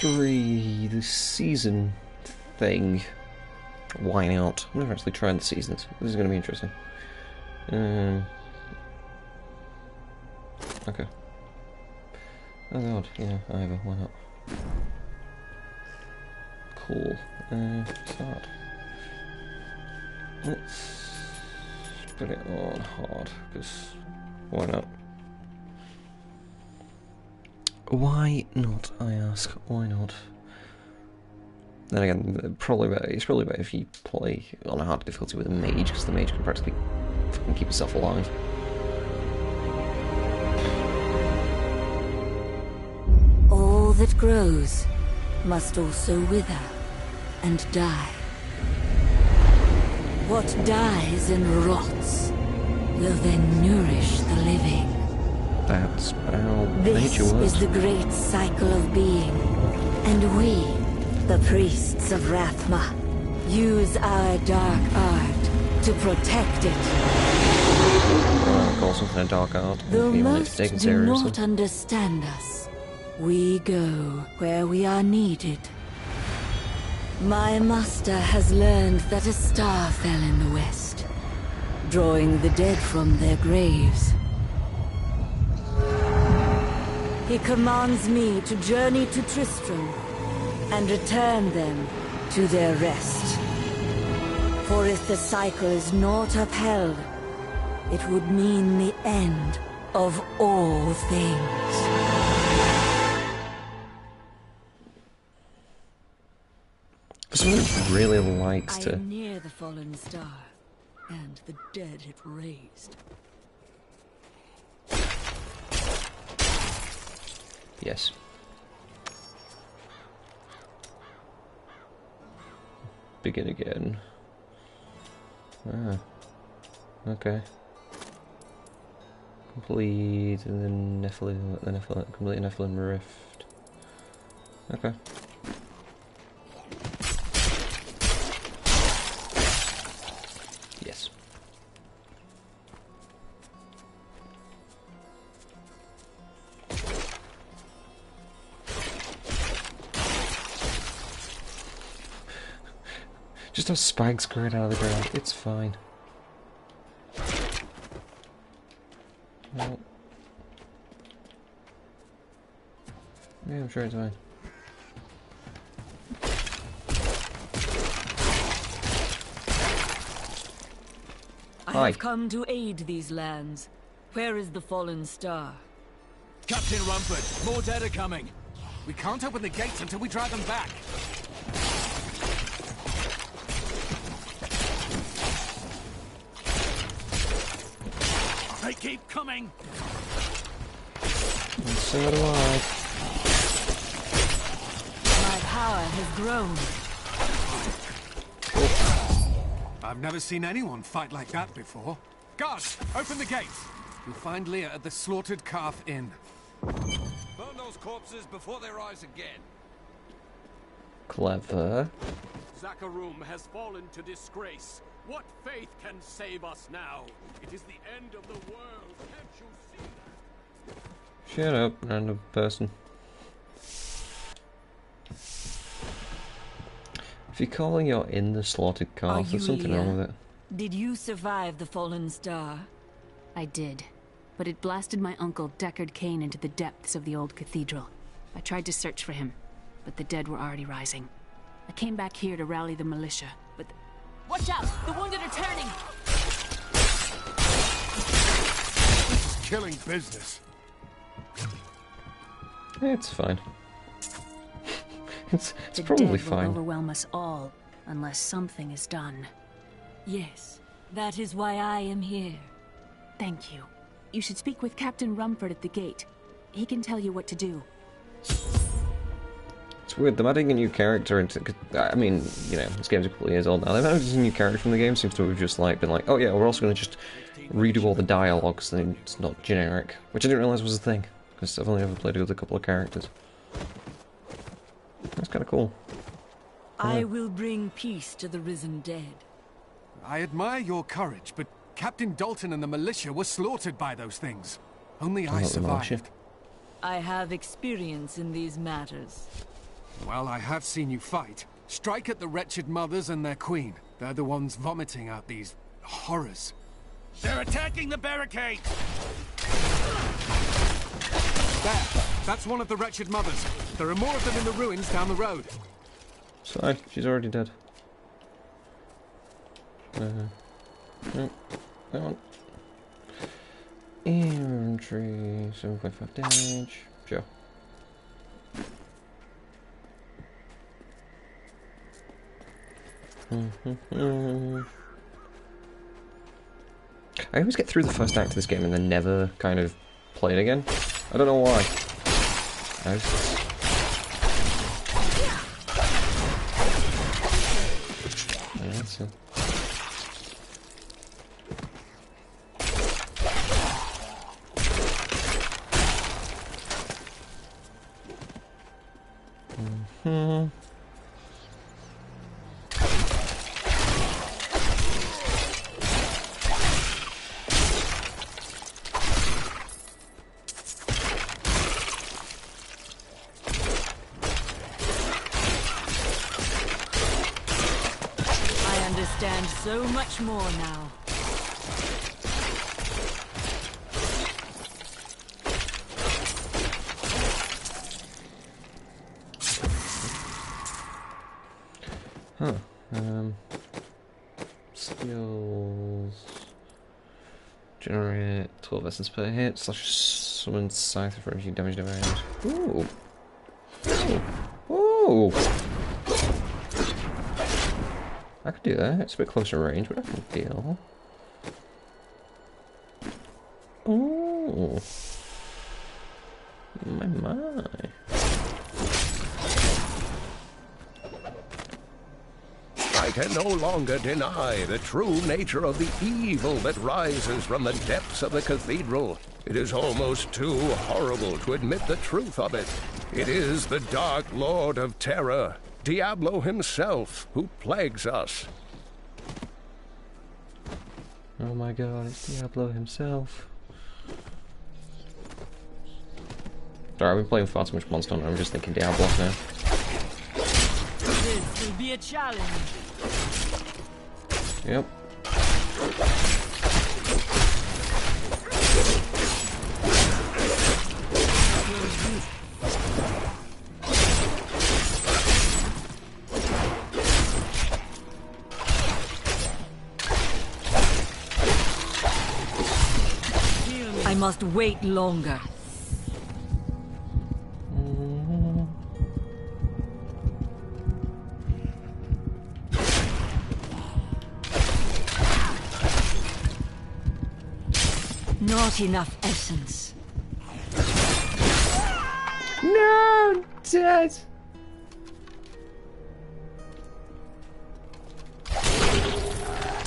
3, the season thing. Why not? I've never actually tried the seasons. This is going to be interesting. Okay. Oh god, yeah, either, why not? Cool. Start. Let's put it on hard, because why not? Why not, I ask? Why not? Then again, it's probably better if you play on a hard difficulty with a mage, because the mage can practically fucking keep yourself alive. All that grows must also wither and die. What dies and rots will then nourish the living. That's how This nature works. is the great cycle of being, and we, the priests of Rathma, use our dark art to protect it. Call something a dark art. Though Even if most taken do seriously. not understand us, we go where we are needed. My master has learned that a star fell in the west, drawing the dead from their graves. He commands me to journey to Tristram and return them to their rest. For if the cycle is not upheld, it would mean the end of all things. Someone who really likes I to. am near the fallen star, and the dead it raised. Yes. Begin again. Ah. Okay. Complete the Nephilim, complete Nephilim Rift. Okay. Yes. Just have spikes growing out of the ground. It's fine. Well, yeah, I'm sure it's fine. I have come to aid these lands. Where is the fallen star? Captain Rumford, more dead are coming. We can't open the gates until we drive them back. They keep coming. And so do I. My power has grown. I've never seen anyone fight like that before. Guards, open the gates. You'll find Leah at the Slaughtered Calf Inn. Burn those corpses before they rise again. Clever. Zakharum has fallen to disgrace. What faith can save us now? It is the end of the world. Can't you see that? Shut up, random person. If you're calling you're in the slaughtered calf, there's something wrong with it. Did you survive the fallen star? I did, but it blasted my uncle Deckard Cain into the depths of the old cathedral. I tried to search for him, but the dead were already rising. I came back here to rally the militia, but watch out! The wounded are turning! This is killing business. It's fine. it's the probably dead fine. will overwhelm us all, unless something is done. Yes, that is why I am here. Thank you. You should speak with Captain Rumford at the gate. He can tell you what to do. It's weird, them adding a new character into... I mean, you know, this game's a couple of years old now. They've added a new character from the game, seems to have just like been like, oh yeah, we're also going to just redo all the dialogue so then it's not generic. Which I didn't realise was a thing, because I've only ever played with a couple of characters. That's kind of cool. I will bring peace to the risen dead. I admire your courage, but Captain Dalton and the militia were slaughtered by those things. Only I Not the militia. survived. I have experience in these matters. Well, I have seen you fight. Strike at the wretched mothers and their queen. They're the ones vomiting out these horrors. They're attacking the barricades! There! That's one of the wretched mothers. There are more of them in the ruins down the road. Sorry, she's already dead. No, come on. Infantry, 7.5 damage. Sure. I always get through the first act of this game and then never kind of play it again. I don't know why. That's it. So much more now. Huh. Skills. Generate 12 essence per hit. Slash summon scythe for every damage damage. Ooh. Ooh. I could do that. It's a bit closer range, but I can deal. Ooh. My. I can no longer deny the true nature of the evil that rises from the depths of the cathedral. It is almost too horrible to admit the truth of it. It is the Dark Lord of Terror, Diablo himself, who plagues us. Oh my god, it's Diablo himself. Sorry, I've been playing far too much Monster Hunter, I'm just thinking Diablo now. This will be a challenge. Yep. I must wait longer. Not enough essence. No, dead.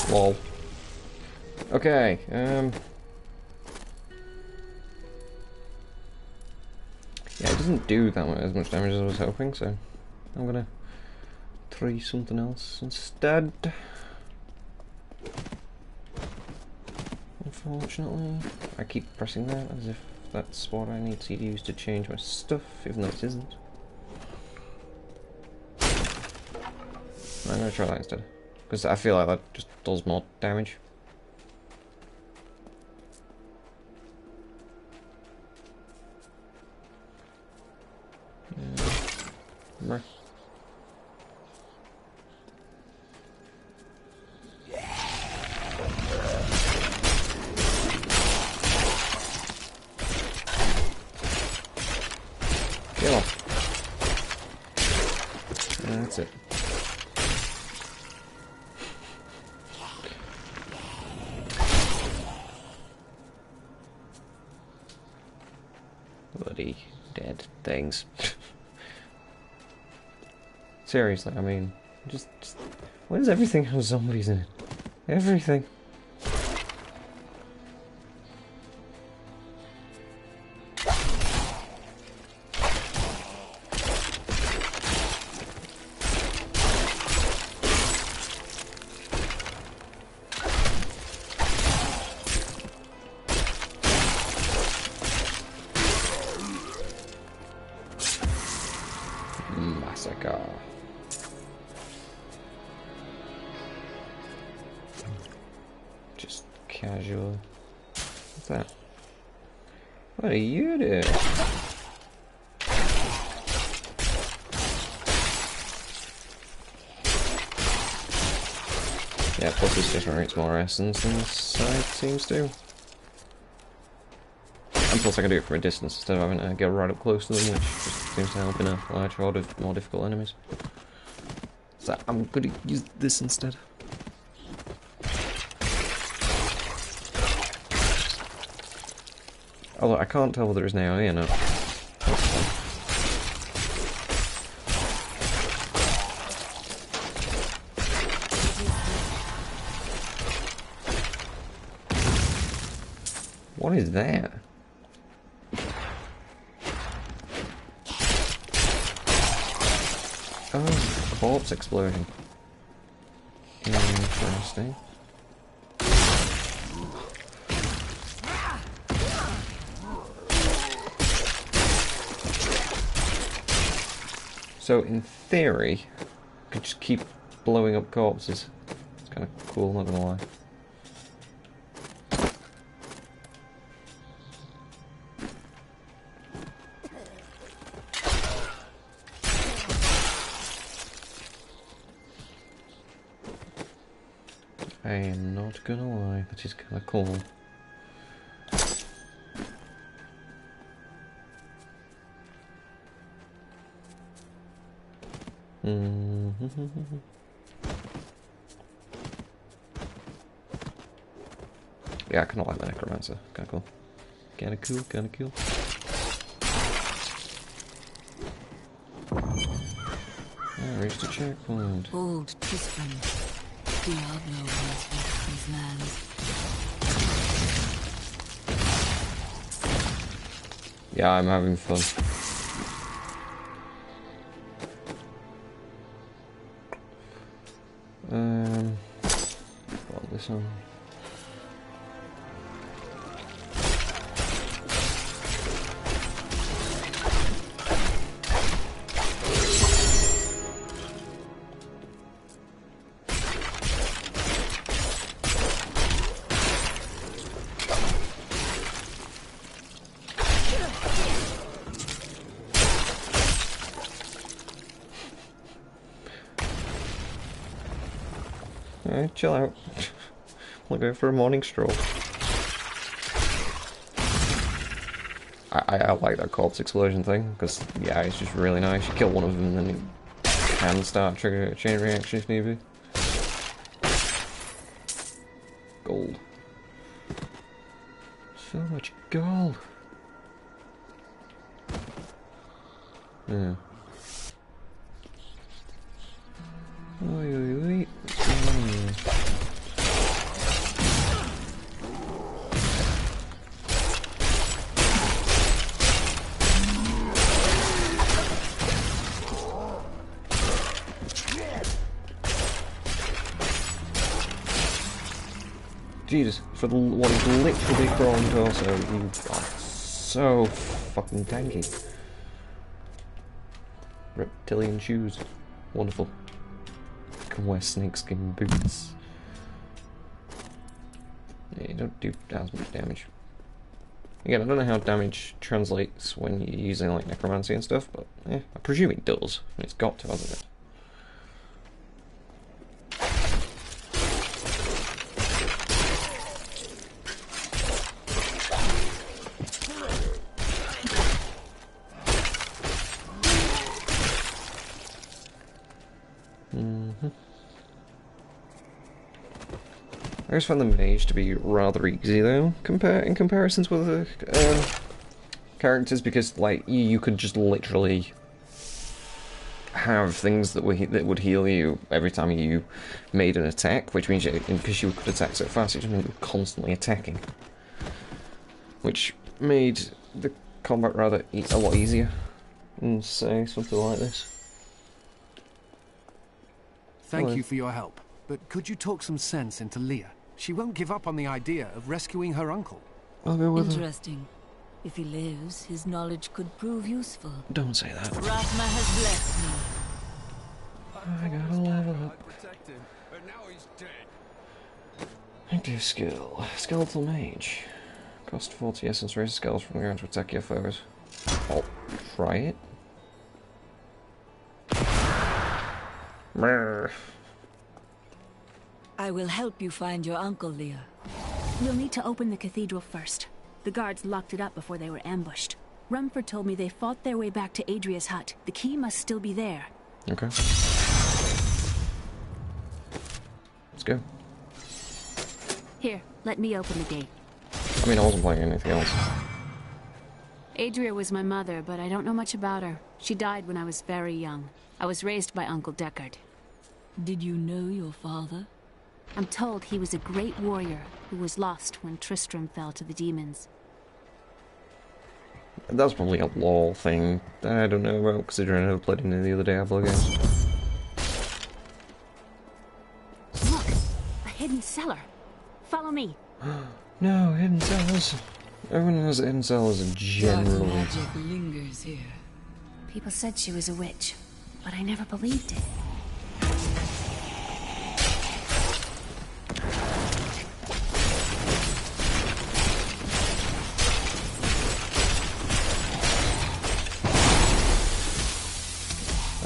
Lol. Okay, yeah, it doesn't do that much, as much damage as I was hoping, so I'm gonna try something else instead. Unfortunately, I keep pressing that as if that's what I need to use to change my stuff, even though it isn't. I'm gonna try that instead, because I feel like that just does more damage. Bruh. Kill him. That's it. Bloody dead things. Seriously, I mean, just why does everything have zombies in it? Everything. Seka. Just casual. What's that? What are you doing? Yeah, plus this just generates more essence than this side seems to. And plus I can do it from a distance instead of having to get right up close to them, which just seems to help in a large horde of more difficult enemies. So I'm going to use this instead. Although I can't tell whether there's an AoE or not. What is that? Oh, corpse explosion. Interesting. So, in theory, I could just keep blowing up corpses. It's kind of cool, not gonna lie. I am not gonna lie, that is kind of cool. Yeah, I kind of like the Necromancer. Kind of cool. Kind of cool, kind of cool. I reached a checkpoint. Old Tristram. Diablo once walked these lands. Yeah, I'm having fun. Got this on. Alright, chill out. We'll go for a morning stroll. I like that corpse explosion thing, because, yeah, it's just really nice. You kill one of them and then you can start trigger a chain reaction if need be. Gold. So much gold. Yeah. Oi, oi, oi. Jesus, for the what is literally crawling torso, you are so fucking tanky. Reptilian shoes. Wonderful. Can wear snakeskin boots. Yeah, you don't do as much damage. Again, I don't know how damage translates when you're using like necromancy and stuff, but yeah, I presume it does. It's got to, hasn't it? I always found the mage to be rather easy though, in comparisons with the characters, because like you could just literally have things that would heal you every time you made an attack, which means because you could attack so fast, it just meant you were constantly attacking, which made the combat rather a lot easier. And say something like this. Thank you for your help, but could you talk some sense into Leah? She won't give up on the idea of rescuing her uncle. I'll go with her. Interesting. If he lives, his knowledge could prove useful. Don't say that. Rathma has blessed me. Active skill. Skeletal Mage. Cost 40 essence, raise skulls from the ground to attack your foes. I'll try it. Brr. I will help you find your uncle, Leah. We'll need to open the cathedral first. The guards locked it up before they were ambushed. Rumford told me they fought their way back to Adria's hut. The key must still be there. Okay. Let's go. Here, let me open the gate. I mean, I wasn't playing anything else. Adria was my mother, but I don't know much about her. She died when I was very young. I was raised by Uncle Deckard. Did you know your father? I'm told he was a great warrior who was lost when Tristram fell to the demons. That's probably a lore thing that I don't know about, considering I never played any of the other Diablo games. Look! A hidden cellar! Follow me! No, hidden cellars. Everyone knows that hidden cellars are generally... Dark magic lingers here. People said she was a witch, but I never believed it.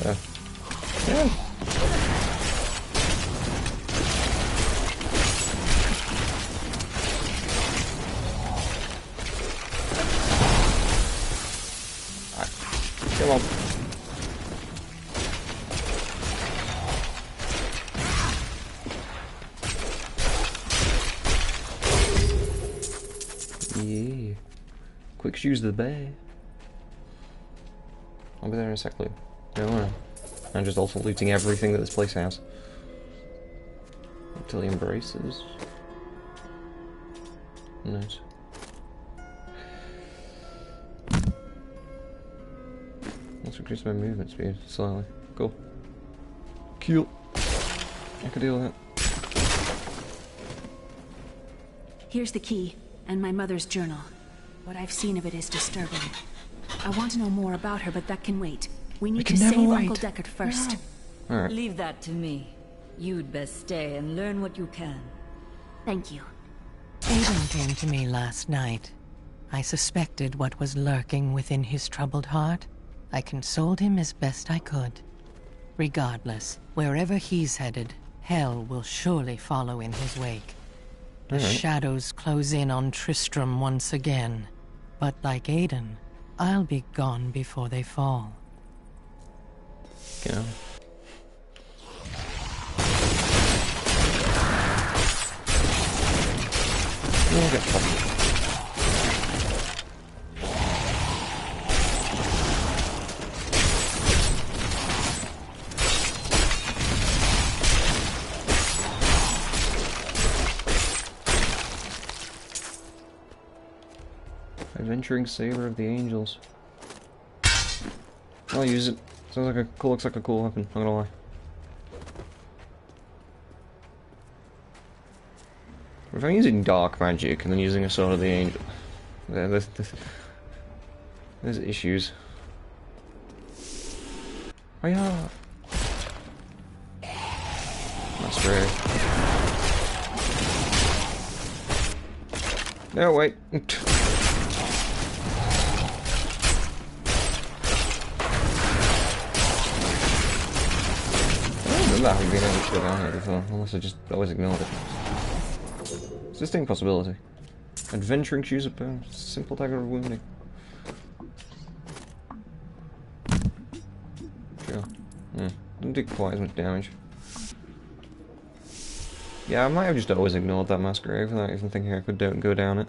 Yeah. Come on. Yeah. Quick shoes to the bear. I'll be there in a sec, Lou. Don't worry. I'm just also looting everything that this place has. Reptilian braces. Nice. Let's increase my movement speed slightly. Cool. Cool. I can deal with that. Here's the key, and my mother's journal. What I've seen of it is disturbing. I want to know more about her, but that can wait. We need to save Uncle Deckard first. No. Alright. Leave that to me. You'd best stay and learn what you can. Thank you. Aiden came to me last night. I suspected what was lurking within his troubled heart. I consoled him as best I could. Regardless, wherever he's headed, hell will surely follow in his wake. The shadows close in on Tristram once again. But like Aiden, I'll be gone before they fall. Go. We'll get fucked. Adventuring Saber of the Angels. I'll use it. Sounds like looks like a cool weapon, not gonna lie. If I'm using dark magic and then using a sword of the angel, there's issues. Oh yeah. That's true. No, wait. I haven't been able to go down here before, unless I just always ignored it. It's a distinct possibility. Adventuring choose a bone. Simple dagger of wounding. Sure. Didn't do quite as much damage. Yeah, I might have just always ignored that mass grave without even thinking I could go down it.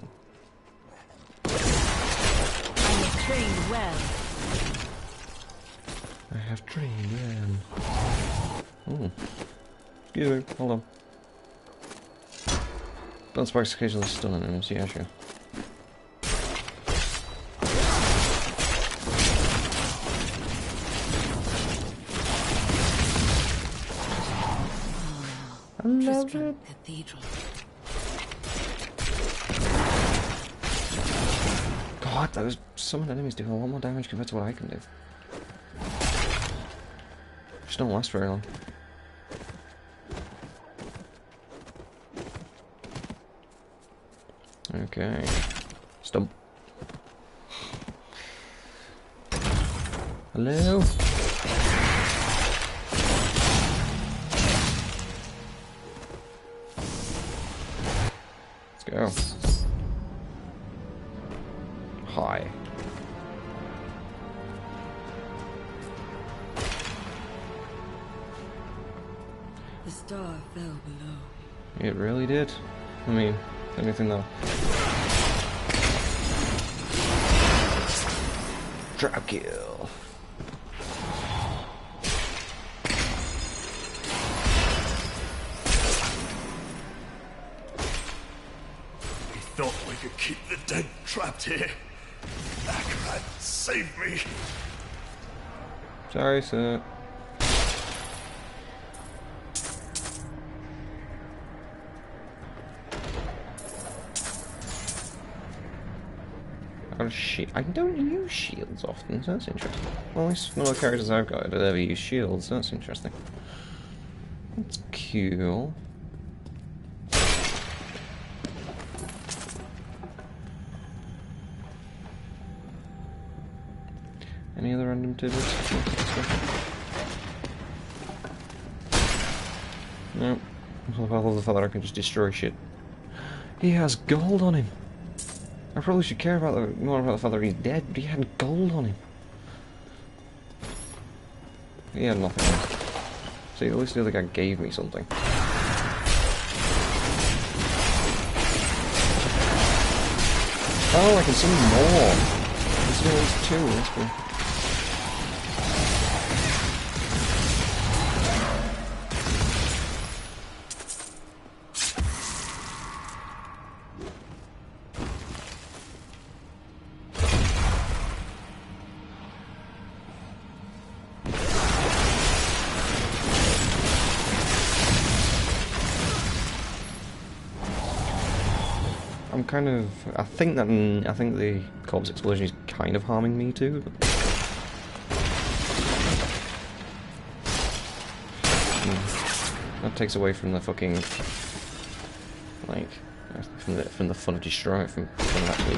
I have trained well. I have trained well. Oh. Excuse me, hold on. Blood sparks occasionally stun enemies, yeah, sure. I love it. Cathedral. God, those summoned enemies do a lot more damage compared to what I can do. Just don't last very long. Okay. Stump. Hello? Let's go. Hi. The star fell below. It really did. I mean, anything though. Trap kill. We thought we could keep the dead trapped here. Akrat, save me. Sorry, sir. I don't use shields often, so that's interesting. Well, at least none of the characters I've got have ever used shields, so that's interesting. That's cool. Any other random tidbits? No. I love the fact that I can just destroy shit. He has gold on him. I probably should care about more about the fact that he's dead, but he had gold on him. He had nothing else. See, at least the other guy gave me something. Oh, I can summon more. There's at least 2, that's cool. I think the corpse explosion is kind of harming me too. But... that takes away from the fucking like from the fun of destroying it, from actually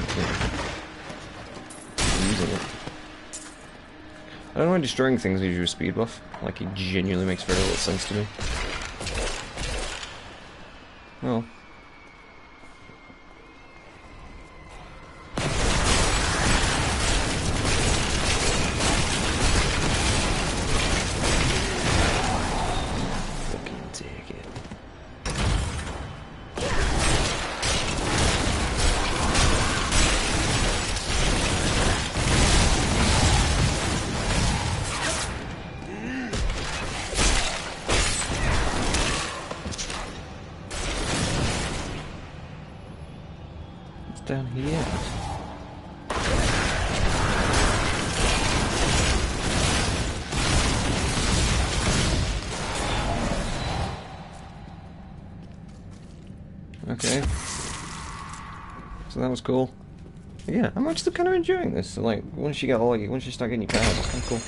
using it. I don't know why destroying things gives you a speed buff. Like, it genuinely makes very little sense to me. Well. Down here. Okay. So that was cool. Yeah, I'm actually kind of enjoying this. So, like, once you start getting your powers, it's kind of cool.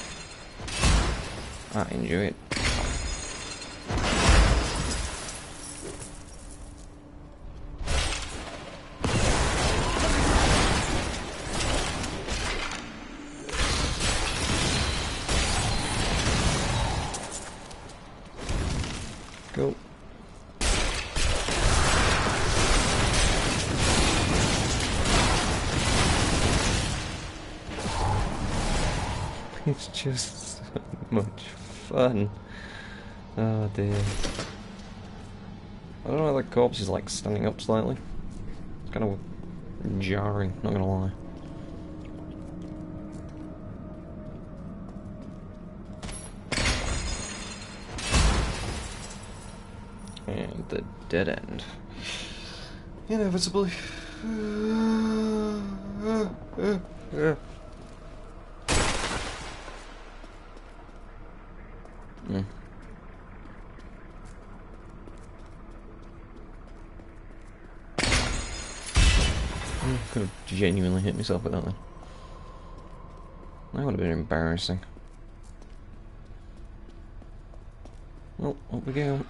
I enjoy it. Cool. It's just so much fun. Oh dear. I don't know why the corpse is like standing up slightly. It's kind of jarring, not gonna lie. And the dead end. Inevitably. Could have genuinely hit myself with that then. That would have been embarrassing. Well, up we go.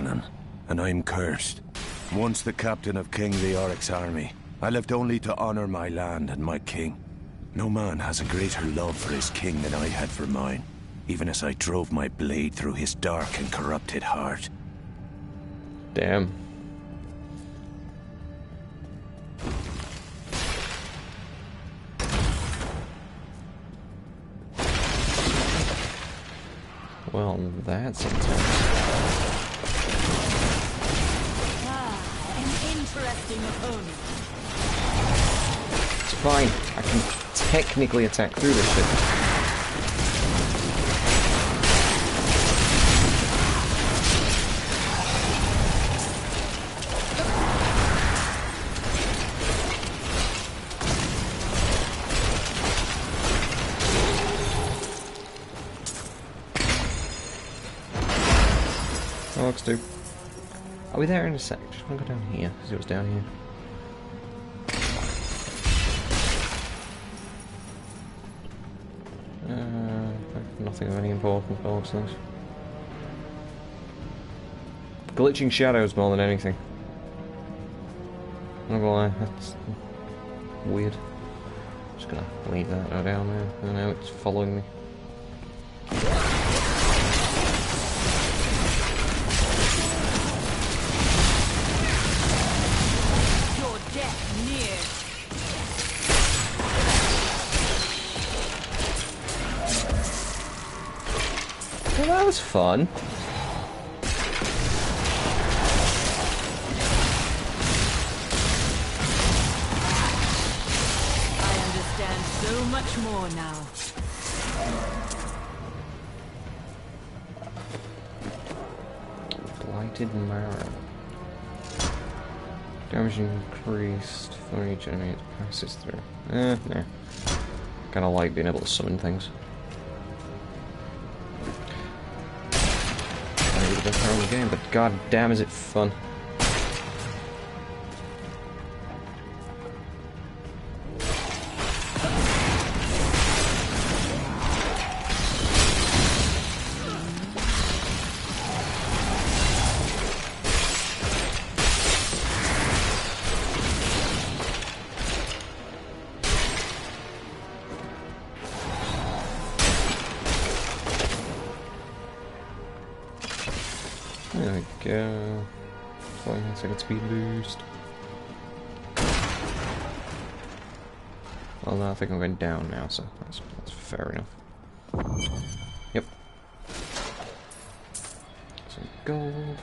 canon, and I'm cursed. Once the captain of King Leoric's army, I lived only to honor my land and my king. No man has a greater love for his king than I had for mine, even as I drove my blade through his dark and corrupted heart. Damn. Well, that's intense. An interesting opponent. It's fine. I can technically attack through this shit. Oh, let's do. Are we there in a sec? Just want to go down here. See what's down here. Nothing of any importance by the looks of things. Glitching shadows more than anything. Not gonna lie, that's weird. Just gonna leave that down there. I know it's following me. Your death nears. Well, that was fun. I understand so much more now. Blighted Marrow. Damage increased for each enemy it passes through. Nah. Kinda like being able to summon things. Maybe the best part of the game, but god damn is it fun. There we go. 29 second speed boost. Well, no, I think I'm going down now, so that's fair enough. Yep. Some gold.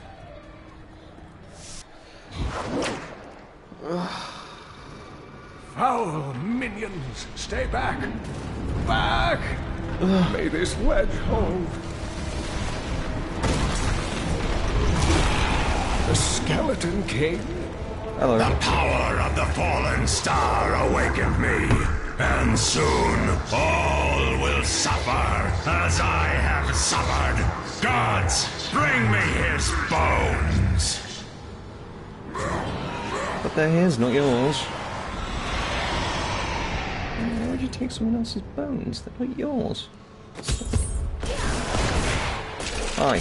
Foul minions, stay back! Back! May this wedge hold. The Skeleton King? Hello. The power of the fallen star awakened me, and soon all will suffer as I have suffered. Gods, bring me his bones! But they're his, not yours. Why would you take someone else's bones? They're not yours. Hi.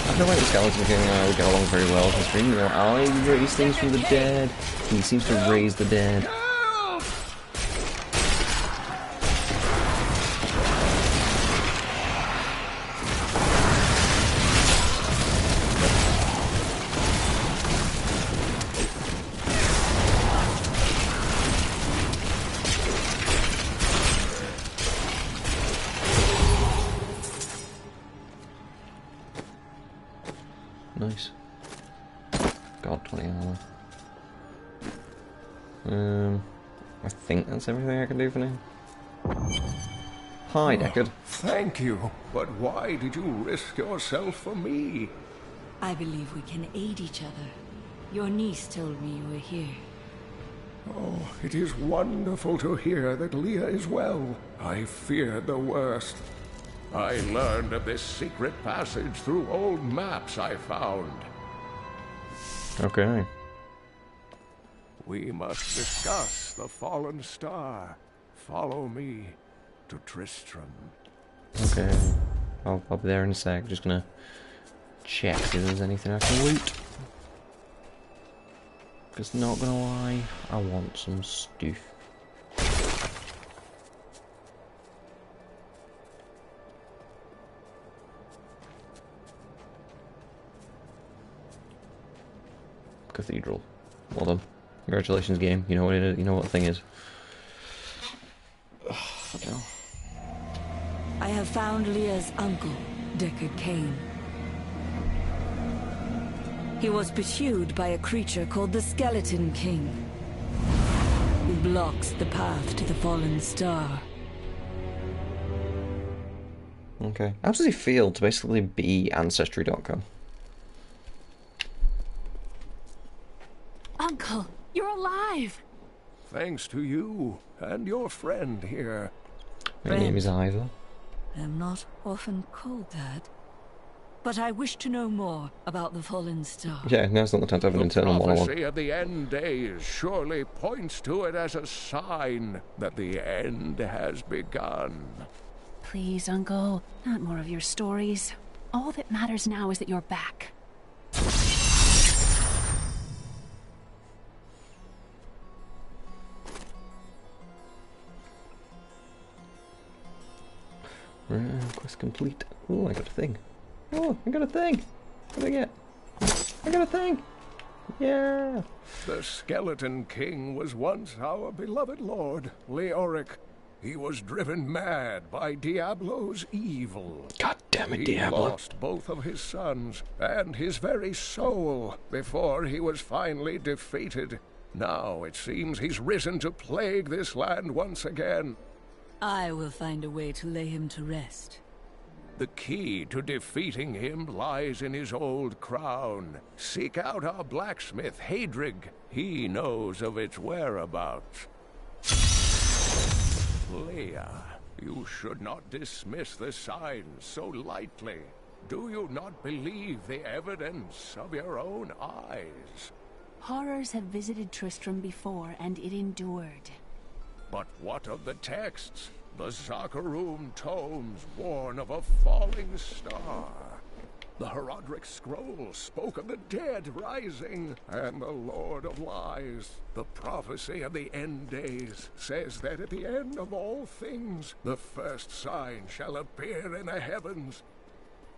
I feel like the Skeleton King and I would get along very well on stream. You know, I raise things from the dead. He seems to raise the dead. Nice. God, 20 armor. I think that's everything I can do for now. Hi, Deckard. Thank you, but why did you risk yourself for me? I believe we can aid each other. Your niece told me you were here. Oh, it is wonderful to hear that Leah is well. I feared the worst. I learned of this secret passage through old maps I found. Okay. We must discuss the fallen star. Follow me to Tristram. Okay. I'll be there in a sec. Just gonna check if there's anything I can loot. Because not gonna lie, I want some stuff. Cathedral. Well done. Congratulations, game. You know what it is. You know what the thing is. Ugh, fucking hell. I have found Leah's uncle, Deckard Cain. He was pursued by a creature called the Skeleton King, who blocks the path to the fallen star. Okay. How does he feel to basically be Ancestry.com? Uncle, you're alive! Thanks to you and your friend here. My name is Ivor. I am not often called that. But I wish to know more about the fallen star. Yeah, now's not the time to have an internal The monologue. prophecy of the end days surely points to it as a sign that the end has begun. Please, Uncle, not more of your stories. All that matters now is that you're back. Quest complete. Oh, I got a thing. Oh, I got a thing. What did I get? I got a thing. Yeah. The Skeleton King was once our beloved lord, Leoric. He was driven mad by Diablo's evil. God damn it, He Diablo. lost both of his sons and his very soul before he was finally defeated. Now it seems he's risen to plague this land once again. I will find a way to lay him to rest. The key to defeating him lies in his old crown. Seek out our blacksmith, Hadrig. He knows of its whereabouts. Leah, you should not dismiss the signs so lightly. Do you not believe the evidence of your own eyes? Horrors have visited Tristram before, and it endured. But what of the texts? The Zakharum tomes warn of a falling star. The Herodric scroll spoke of the dead rising, and the Lord of Lies, the prophecy of the end days, says that at the end of all things, the first sign shall appear in the heavens.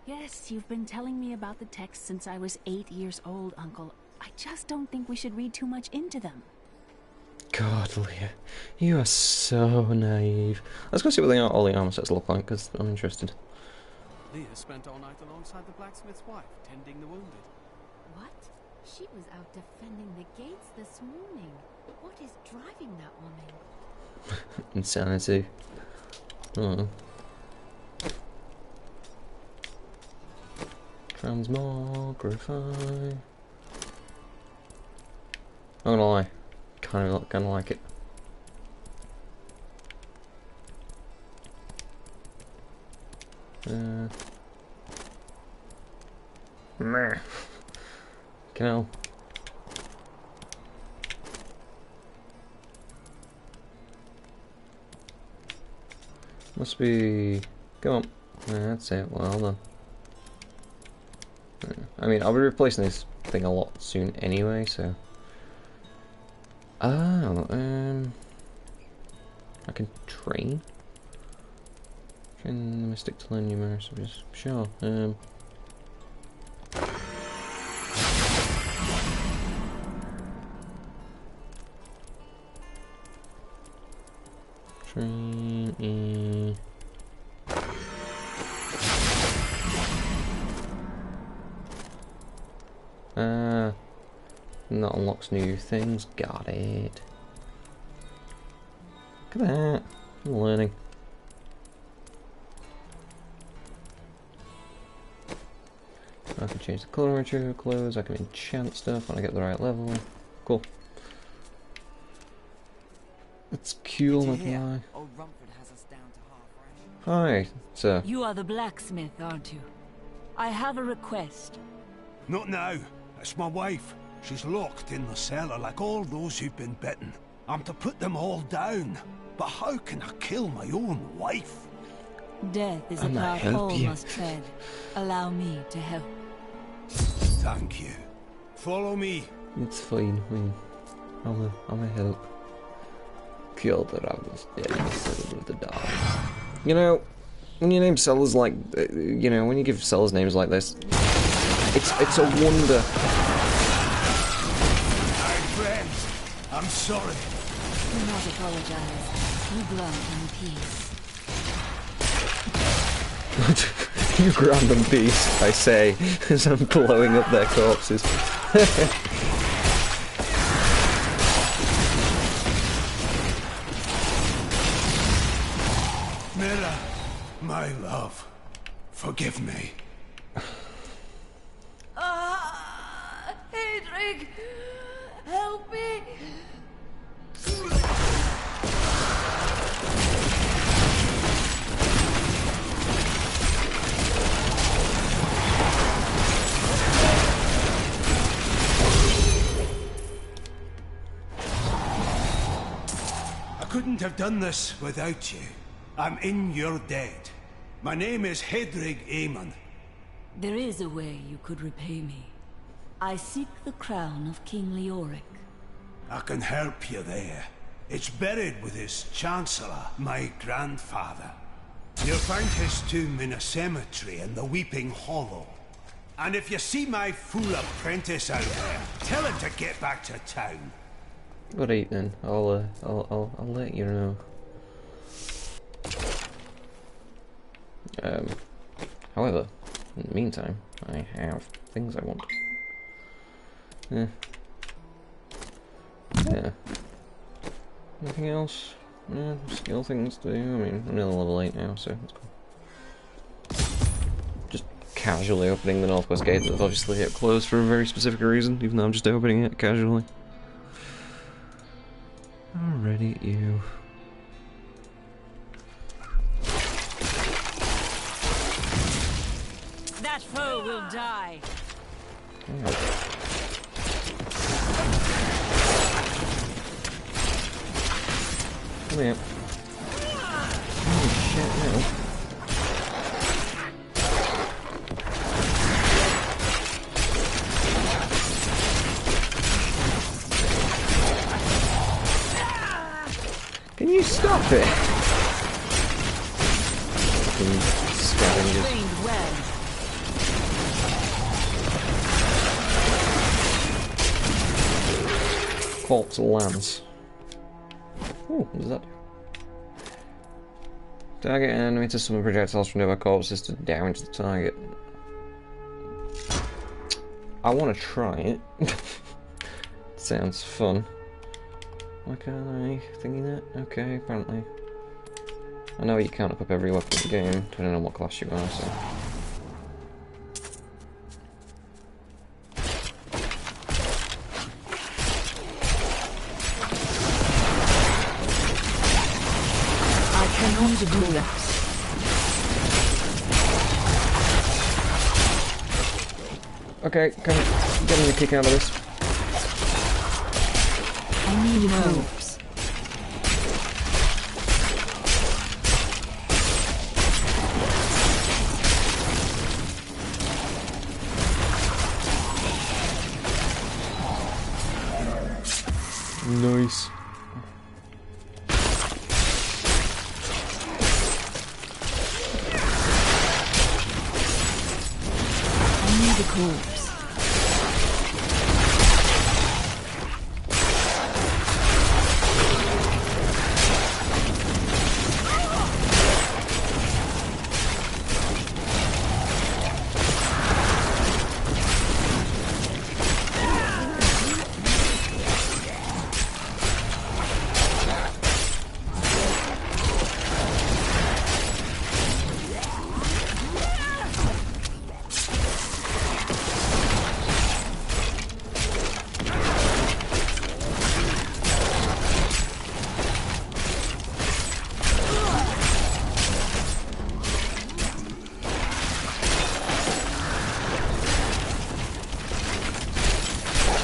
Yes, you've been telling me about the texts since I was 8 years old, Uncle. I just don't think we should read too much into them. God, Leah, you are so naive. Let's go see what all the armor sets look like, because I'm interested. Leah spent all night alongside the blacksmith's wife, tending the wounded. What? She was out defending the gates this morning. What is driving that woman? Insanity. Oh. Transmogrify. I'm gonna lie. Kind of like it. Meh. Canal. Must be. Come on. That's it. Well done. I mean, I'll be replacing this thing a lot soon anyway, so. Oh, I can train. Train the mystic to learn numerous. Sure. Train. And that unlocks new things. Got it. Look at that. I'm learning. I can change the colour of your clothes. I can enchant stuff when I get the right level. Cool. That's cool, not gonna lie. Hi, sir. You are the blacksmith, aren't you? I have a request. Not now. It's my wife. She's locked in the cellar like all those who've been bitten. I'm to put them all down. But how can I kill my own wife? Death is a I'm not path all help you. must tread. Allow me to help. Thank you. Follow me. It's fine. I'm a help. Kill the ravens dead instead of the dog. You know, when you name sellers like, you know, when you give sellers names like this, it's a wonder. My friends, I'm sorry. Do not apologize. You grant in peace. You grant them peace, I say, as I'm blowing up their corpses. Mira, my love, forgive me. Hedrig, help me. I couldn't have done this without you. I'm in your debt. My name is Hedrig Aemon. There is a way you could repay me. I seek the crown of King Leoric. I can help you there. It's buried with his chancellor, my grandfather. You'll find his tomb in a cemetery in the Weeping Hollow. And if you see my fool apprentice out there, tell him to get back to town. Alright then, I'll let you know. However, in the meantime, I have things I want. Yeah. Anything else? Yeah, skill things to do. I mean, I'm nearly level 8 now, so that's cool. Just casually opening the Northwest Gate that's obviously hit closed for a very specific reason, even though I'm just opening it casually. Alrighty, you. That foe will die. Oh. Come here. Oh shit, no. Can you stop it? Fucking scavengers. Corpse Lance. Ooh, what does that do? Target an enemy to summon projectiles from nearby corpses to damage the target. I want to try it. Sounds fun. Why can't I thingy that? Okay, apparently. I know you can't up every weapon in the game, depending on what class you are, so. To do that. Okay, come getting a kick out of this. I need hopes. Nice. Corpse.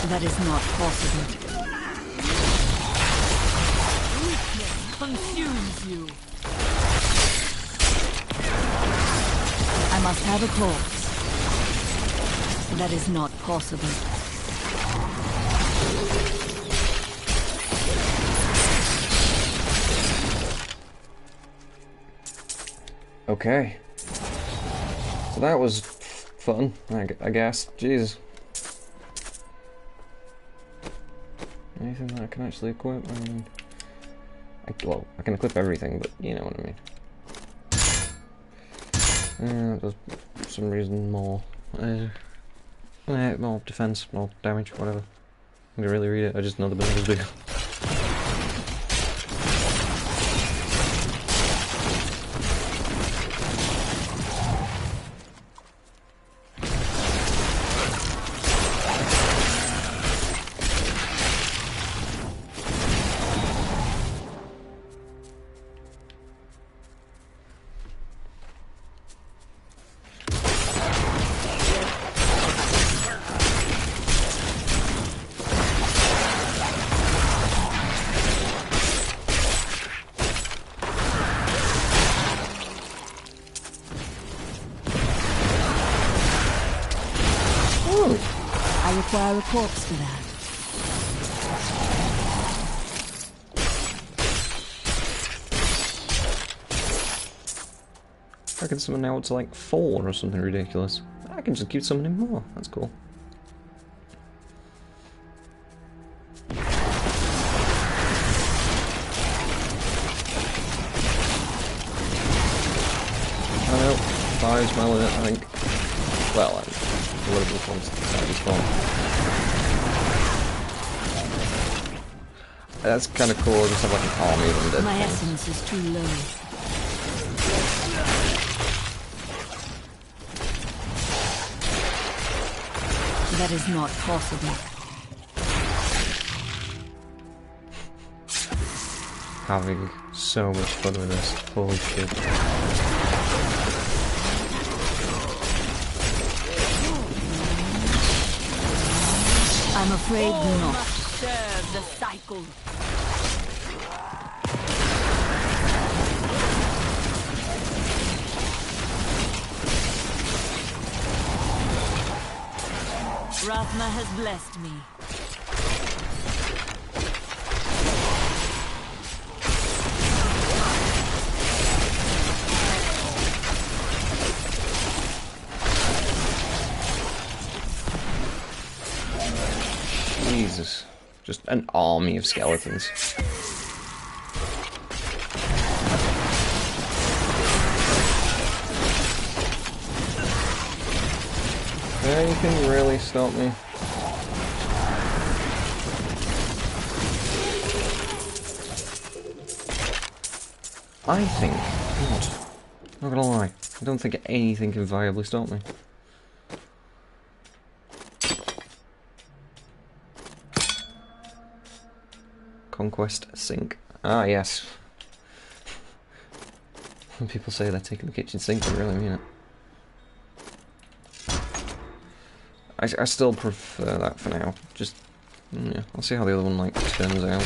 That is not possible. Weakness consumes you. I must have a corpse. That is not possible. Okay. So that was fun, I guess. Jeez. Anything that I can actually equip? I mean, well, I can equip everything, but you know what I mean. That does, for some reason, more defense, more damage, whatever. I didn't really read it, I just know the build is bigger. I require a corpse for that. I can summon now to like 4 or something ridiculous. I can just keep summoning more, that's cool. I know, fire's smelling it, I think. Well, a little bit once inside his spawn. That's kind of cool, just have like an army of undead. My essence is too low. That is not possible. Having so much fun with this, holy shit. I'm afraid not. Serve the cycle. Rathma has blessed me. Jesus. Just an army of skeletons. Anything really stop me? I think not. Not gonna lie. I don't think anything can viably stop me. Conquest sink. Ah, yes. When people say they're taking the kitchen sink, they really mean it. I still prefer that for now. Just, yeah, I'll see how the other one, like, turns out.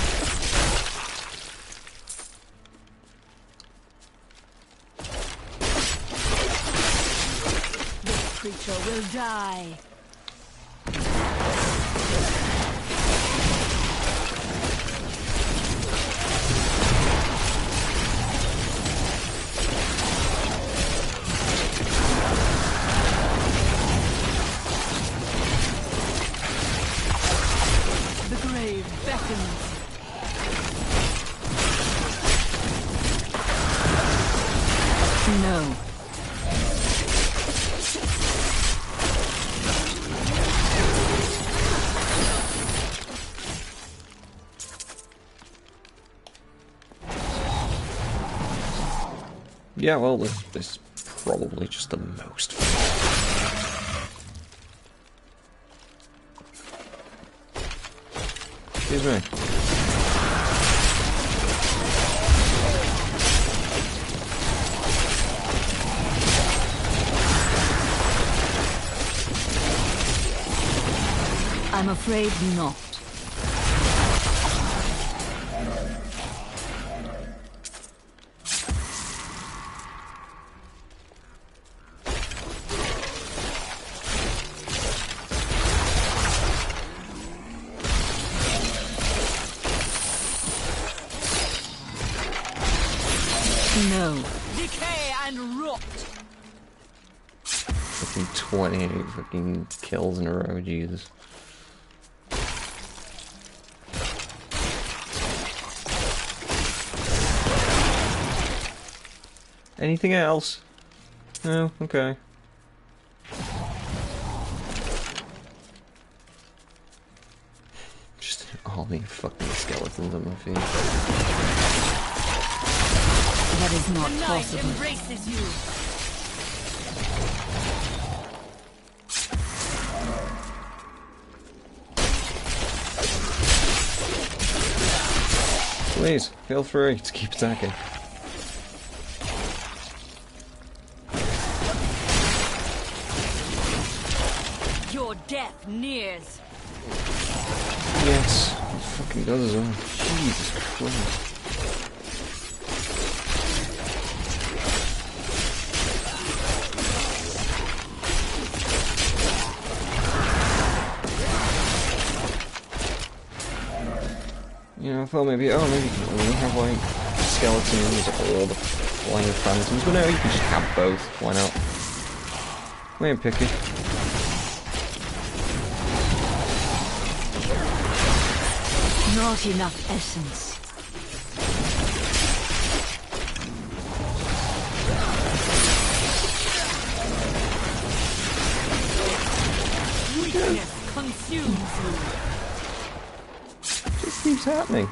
This creature will die. No. Yeah, well, this is probably just the most fun. Excuse me. I'm afraid not. No. Decay and rot. Fucking 28 fucking kills in a row, Jesus. Anything else? No? Okay. Just an army of fucking skeletons on my feet. That is not possible. Embraces you. Please, feel free to keep attacking. Your death nears. Yes, it fucking does as well. Jesus Christ. You know, I thought maybe, oh, maybe you can only have, like, skeletons or the flying phantoms, but no, you can just have both, why not? We ain't picky. Not enough essence. Weakness consumes you. Just keeps happening.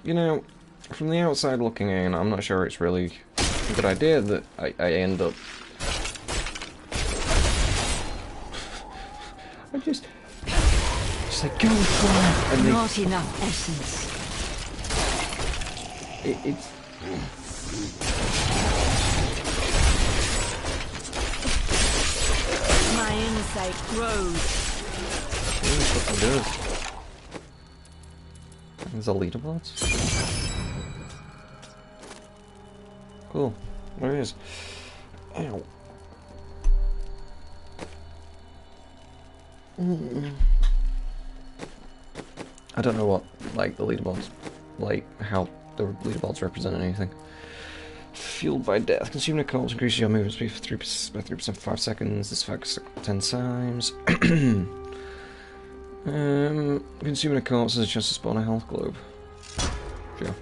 You know, from the outside looking in, I'm not sure it's really a good idea that I end up... I just like, go for it! And Not enough essence. It's... My insight grows. It fucking does. There's a leaderboards. Cool. There it is. Ow. I don't know what, like, the leaderboards, like, how the leaderboards represent anything. Fueled by death. Consuming a corpse increases your movement speed for 3% by 3% for 5 seconds. This affects 10 times. Consuming a corpse has a chance to spawn a health globe. Sure.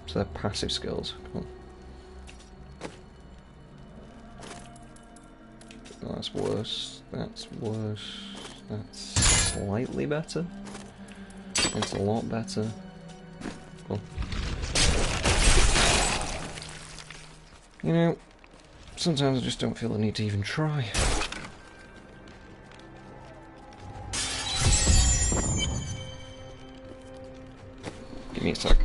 So they're passive skills. Cool. Oh, that's worse. That's worse. That's slightly better. It's a lot better. Cool. You know, sometimes I just don't feel the need to even try. Give me a sec.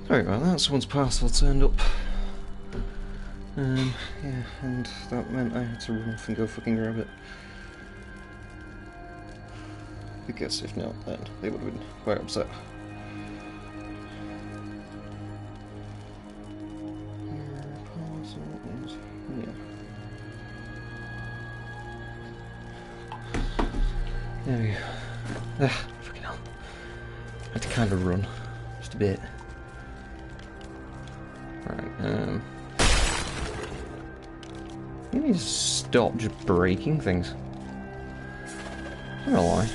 Sorry about that, someone's parcel turned up. Yeah, and that meant I had to run off and go fucking grab it. Because if not, then they would have been quite upset. There we go. Fucking hell. I had to kind of run. Just a bit. Right, you need to stop just breaking things. I'm not gonna lie.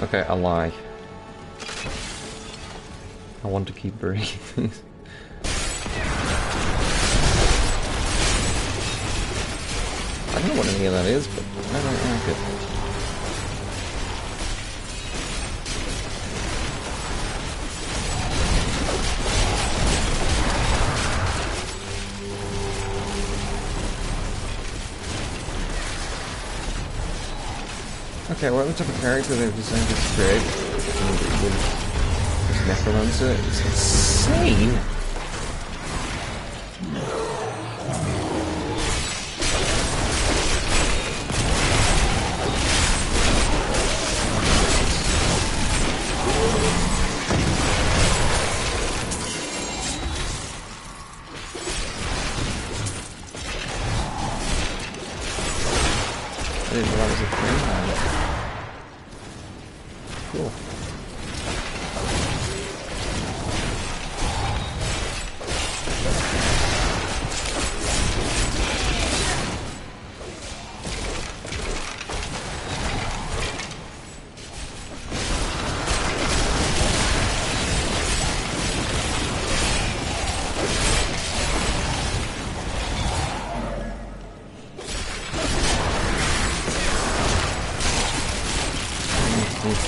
Okay, I lie. I want to keep breaking things. I don't know what any of that is, but I don't like it. Okay, well, the type of character they've designed to create with Necromancer is insane! I didn't know that was a thing, man. Cool.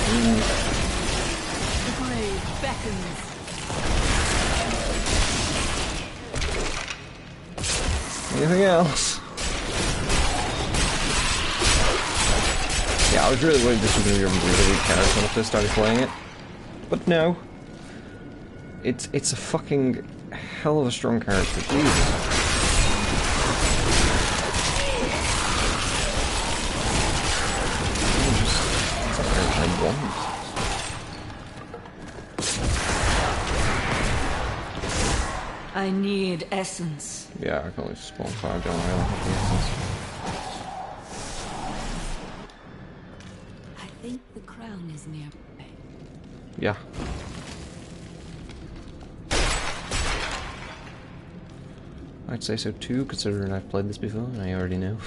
The grave beckons. Anything else? Yeah, I was really worried this was going to be a really weak character when I first started playing it. But no. It's a fucking hell of a strong character. Jesus. I need essence. Yeah, I can only spawn 5 down. I don't have the essence. I think the crown is nearby. Yeah. I'd say so too, considering I've played this before and I already know.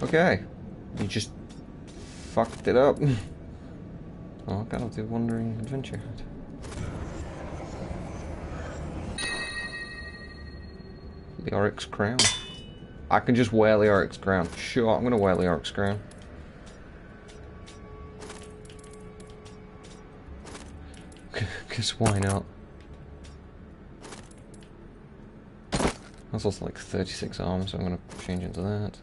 Okay. You just fucked it up. Oh, kind of the Wandering Adventure Hat. The Oryx Crown. I can just wear the Oryx Crown. Sure, I'm gonna wear the Oryx Crown. Because why not? That's also like 36 arms, so I'm gonna change into that.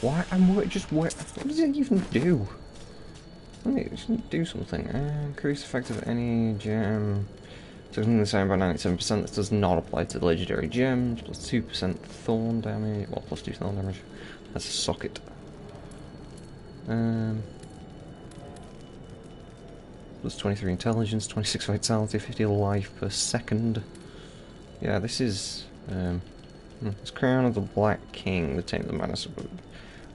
Why? What does it even do? It just do something. Increase effect of any gem. Something the same by 97%. This does not apply to the legendary gems. Plus 2% thorn damage. Well, plus 2 thorn damage. That's a socket. Plus 23 intelligence, 26 vitality, 50 life per second. Yeah, this is. This Crown of the Black King, the Tame of the Madness.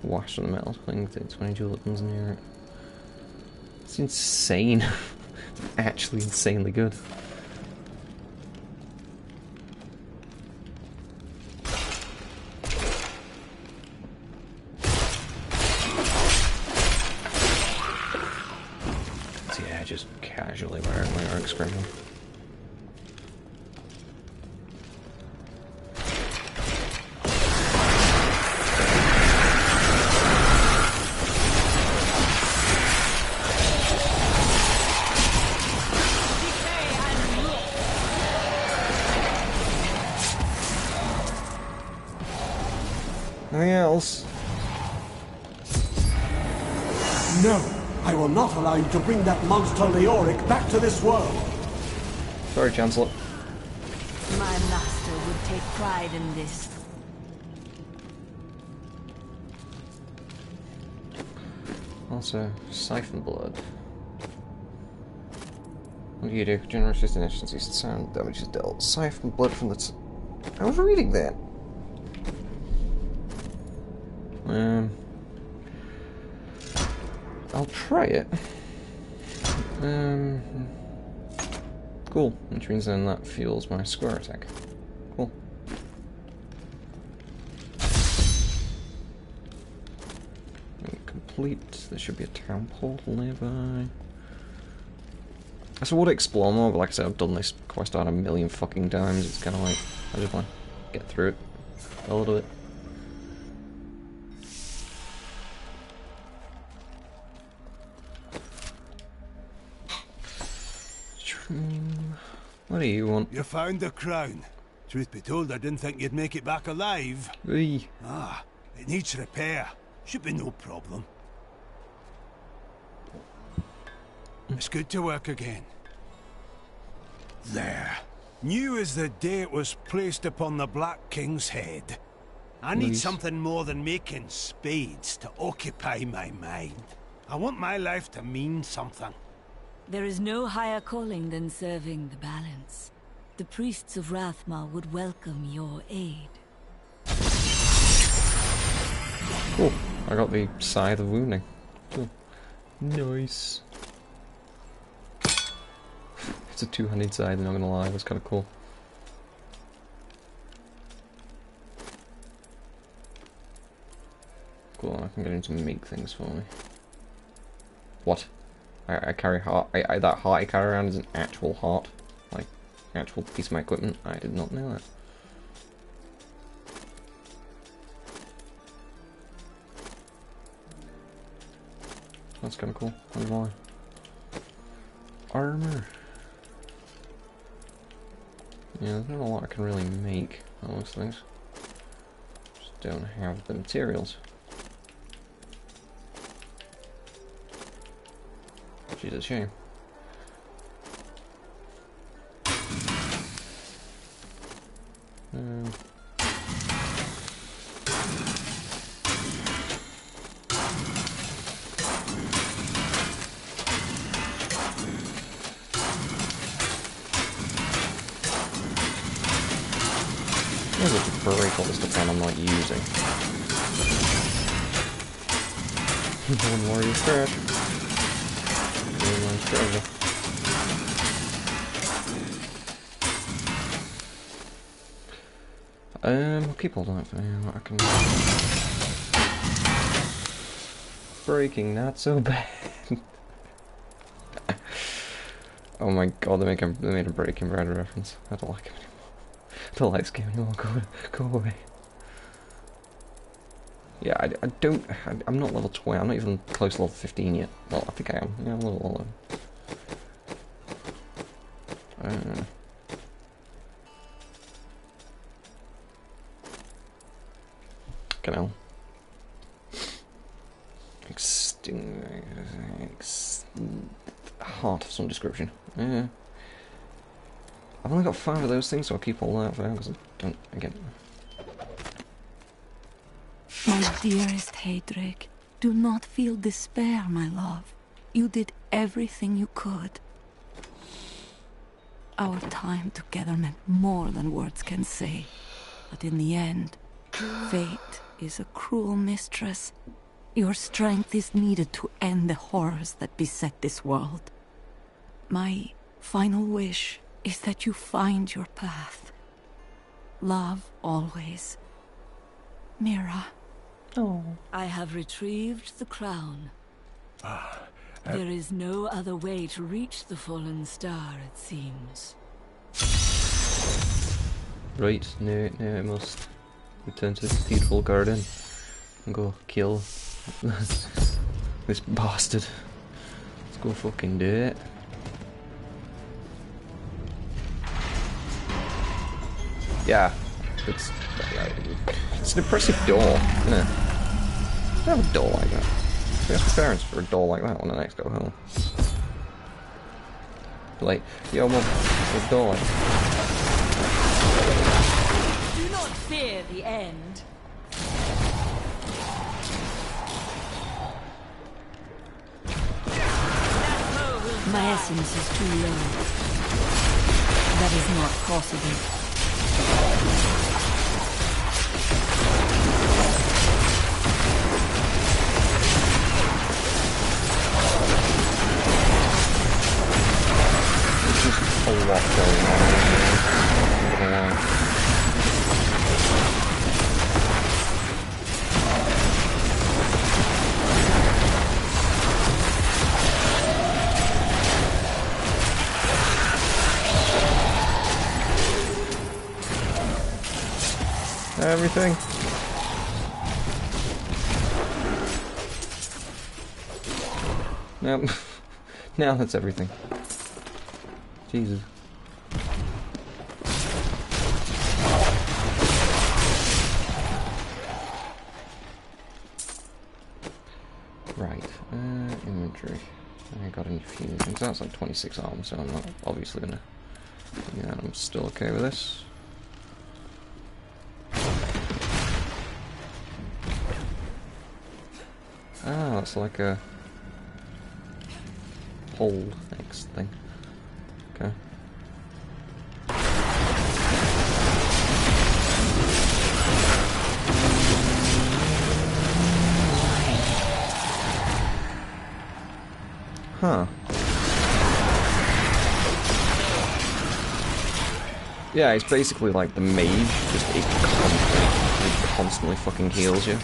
Wash on the metal cling to 20 jewel weapons near it. It's insane. It's actually insanely good. So yeah, just casually wearing my Oryx Crown. Anything else? No! I will not allow you to bring that monster Leoric back to this world! Sorry, Chancellor. My master would take pride in this. Also, siphon blood. What do you do? General resistance instances, sound damage is dealt. Siphon blood from the... I was reading that. I'll try it. Cool. Which means then that fuels my square attack. Cool. Complete. There should be a town portal nearby. So I would explore more, but like I said, I've done this quest out a million fucking times. It's kind of like, I just want to get through it a little bit. What do you want? You found the crown. Truth be told, I didn't think you'd make it back alive. Hey. Ah, it needs repair. Should be no problem. It's good to work again. There. New as the day it was placed upon the Black King's head. I need something more than making spades to occupy my mind. I want my life to mean something. There is no higher calling than serving the balance. The priests of Rathmar would welcome your aid. Cool. I got the Scythe of Wounding. Cool. Nice. It's a two-handed scythe, I'm not gonna lie, that's kinda cool. Cool, I can get him to make things for me. What? I carry heart. That heart I carry around is an actual heart. Like, actual piece of my equipment. I did not know that. That's kinda cool. Not gonna lie. Armor. Yeah, there's not a lot I can really make on those things. Just don't have the materials. Which is a shame. Maybe I could break all the stuff down I'm not using. One warrior trash. Treasure. I'll keep all that for now. I can... Breaking, not so bad. Oh my god, they made a Breaking Bad reference. I don't like him anymore. I don't like this game anymore. Go away. Yeah, I'm not level 20. I'm not even close to level 15 yet. Well, I think I am. Yeah, I'm a little low. Canal. Heart of some description. Yeah. I've only got 5 of those things, so I'll keep all that for now, because I don't, again. My dearest Heydrich, do not feel despair, my love. You did everything you could. Our time together meant more than words can say. But in the end, fate is a cruel mistress. Your strength is needed to end the horrors that beset this world. My final wish is that you find your path. Love always. Mira. Oh. I have retrieved the crown. There is no other way to reach the fallen star, it seems. Right, now I must return to the cathedral garden and go kill this bastard. Let's go fucking do it. Yeah, It's an impressive door, isn't it? I don't have a door like that. I ask my parents for a door like that when I next go home. Like, yo, mum, there's a door like that. Do not fear the end. My essence is too low. That is not possible. There's just a lot going on. I don't know. Everything. Nope. Now that's everything. Jesus. Right. Inventory. I got any fusions. That's like 26 arms, so I'm not obviously gonna. Yeah, I'm still okay with this. Ah, that's like a hold X thing. Okay. Huh. Yeah, it's basically like the mage, just it constantly fucking heals you.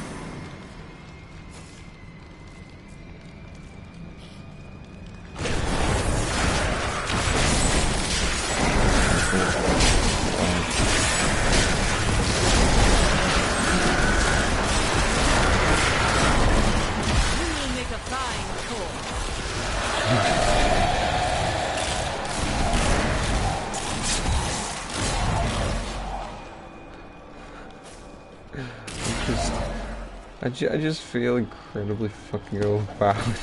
I just feel incredibly fucking overpowered.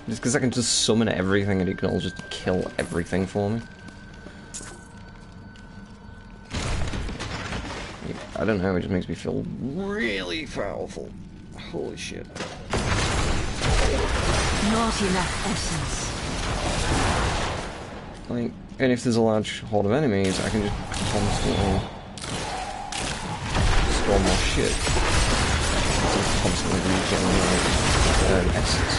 Just because I can just summon everything and it can all just kill everything for me. I don't know, it just makes me feel really powerful. Holy shit. Not enough essence. Like, and if there's a large horde of enemies, I can just constantly store more shit. Constantly regenerate essence.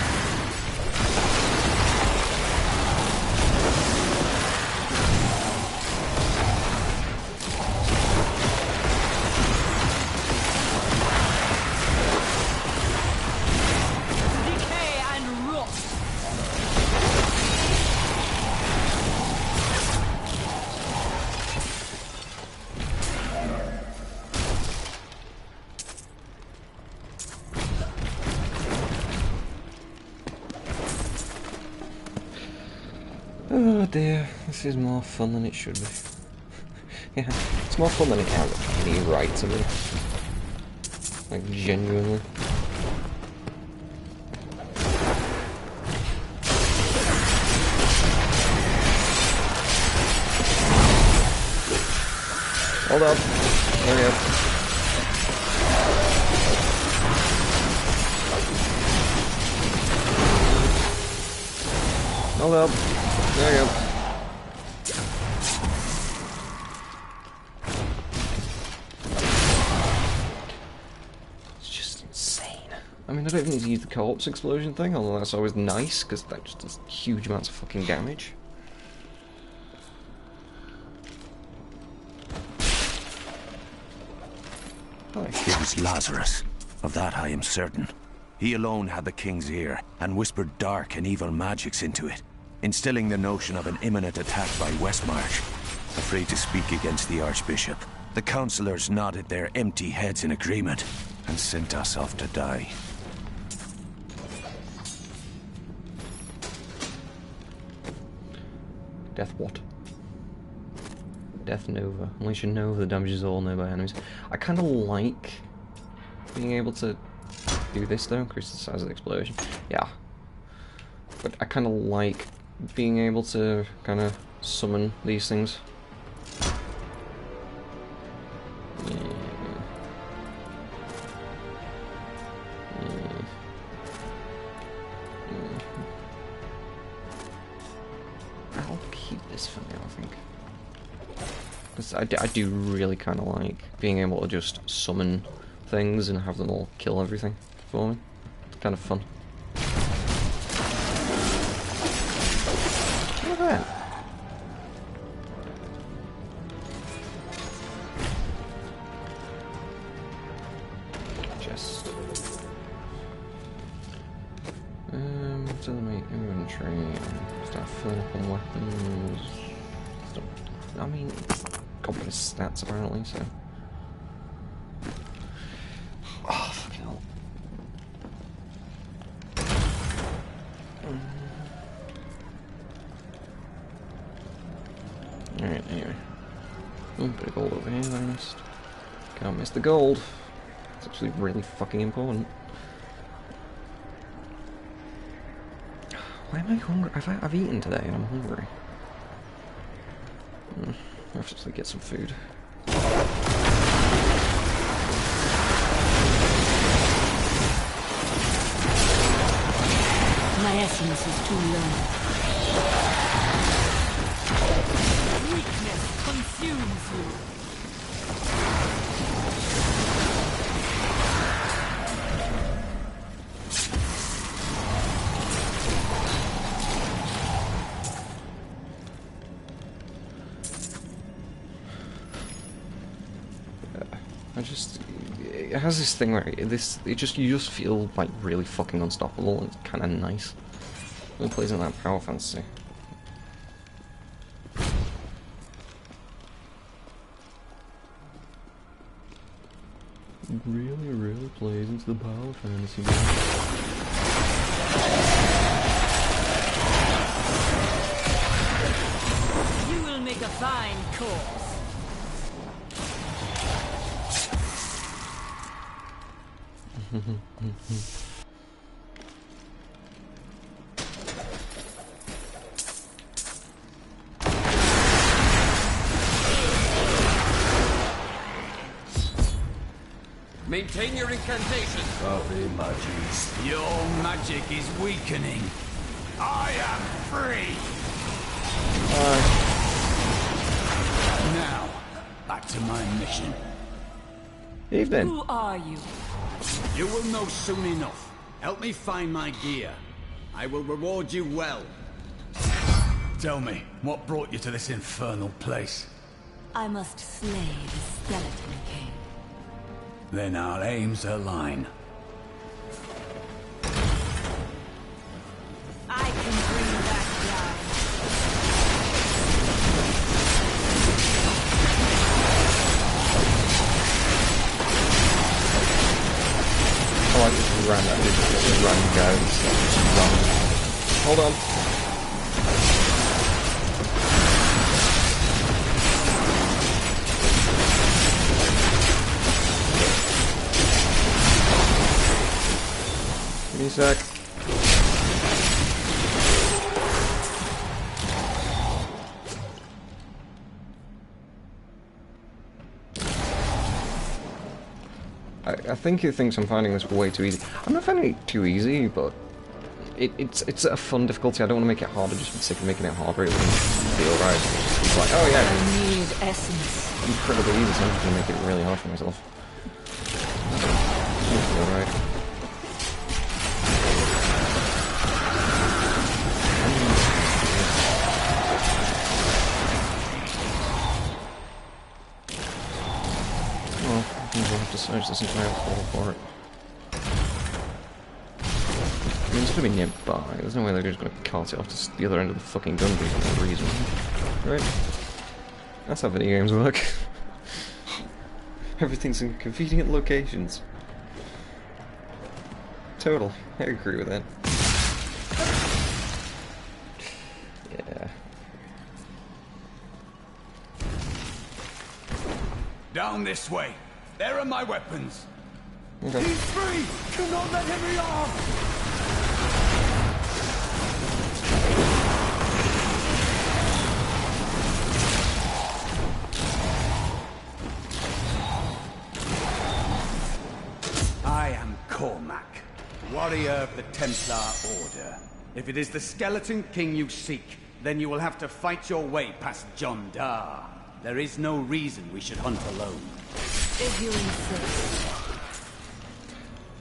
Decay and rot. Oh dear, this is more fun than it should be. Yeah, it's more fun than it has any right to be. Like, genuinely. Hold up. There we go. Hold up. There we go. It's just insane. I mean, I don't even need to use the co-ops explosion thing, although that's always nice, because that just does huge amounts of fucking damage. It was Lazarus. Of that I am certain. He alone had the king's ear, and whispered dark and evil magics into it, instilling the notion of an imminent attack by Westmarch. Afraid to speak against the Archbishop, the councillors nodded their empty heads in agreement, and sent us off to die. Death what? Death Nova. Unleash a Nova that damages all nearby enemies. I kind of like being able to do this though, increase the size of the explosion. Yeah. But I kind of like being able to kind of summon these things. I'll keep this for now, I think. Because I do really kind of like being able to just summon things and have them all kill everything for me. It's kind of fun. Look at that. Chest. To the main inventory. Start filling up on weapons. I mean, it's company stats apparently, so. Oh, fucking hell. Alright, anyway. Oh, bit of gold over here that I missed. Can't miss the gold. It's actually really fucking important. Why am I hungry? I've eaten today and I'm hungry. I have to get some food. My essence is too low. Weakness consumes you. It has this thing where you just feel like really fucking unstoppable. It's kind of nice. It plays in that power fantasy. Really plays into the power fantasy. You will make a fine corpse. Maintain your incantation. Copy, Magis. Your magic is weakening. I am free. Now, back to my mission. Evening. Who are you? You will know soon enough. Help me find my gear. I will reward you well. Tell me, what brought you to this infernal place? I must slay the Skeleton King. Then our aims align. I can bring back life. Oh, I just ran that. Just run, guys. Just run. Hold on. Give me a sec. I think he thinks I'm finding this way too easy. I'm not finding it too easy, but it's a fun difficulty. I don't want to make it harder just for the sake of making it harder. It wouldn't feel right. It's like, oh yeah, I need essence. incredibly easy, so I'm just going to make it really hard for myself. Doesn't feel right. Well, I think we'll have to search this entire floor for it. I mean, it's gonna be nearby. There's no way they're just gonna cart it off to the other end of the fucking dungeon for no reason. Right? That's how video games work. Everything's in convenient locations. Total. I agree with that. Yeah. Down this way. There are my weapons. Okay. He's free! Do not let him be off! I am Cormac, warrior of the Templar Order. If it is the Skeleton King you seek, then you will have to fight your way past John Dar. There is no reason we should hunt alone. If you insist.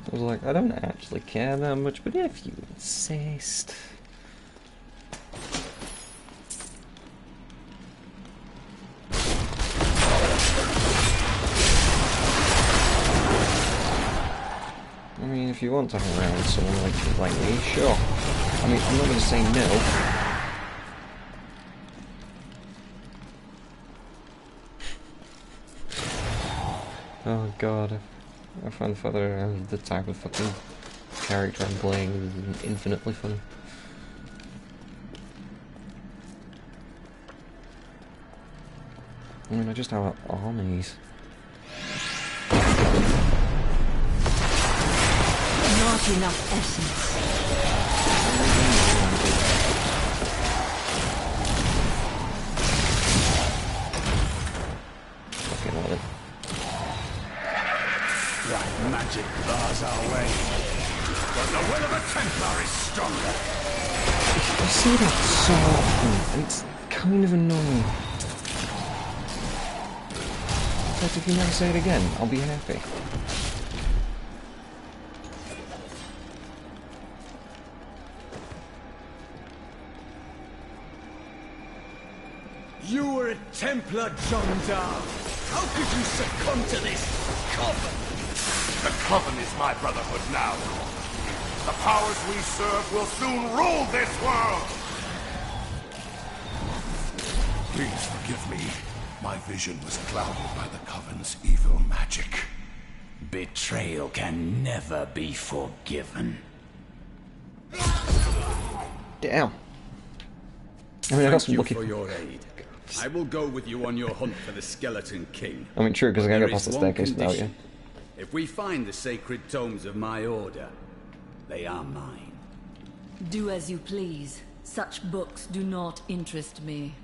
I was like, I don't actually care that much, but if you insist. I mean, if you want to hang around with someone like me, sure. I mean, I'm not going to say no. Oh god, I find the type of fucking character I'm playing is infinitely funny. I mean, I just have armies. Not enough essence. Fucking love it. That magic bars our way. But the will of a Templar is stronger. I see that so often, and it's kind of annoying. But if you never say it again, I'll be happy. You were a Templar, John Dar. How could you succumb to this coven? The Coven is my brotherhood now. The powers we serve will soon rule this world! Please forgive me. My vision was clouded by the Coven's evil magic. Betrayal can never be forgiven. Damn. I mean, I got some lucky. For your aid. I will go with you on your hunt for the Skeleton King. I mean, true, because I can't There go past the is one staircase without you. condition. If we find the sacred tomes of my order, they are mine. Do as you please. Such books do not interest me.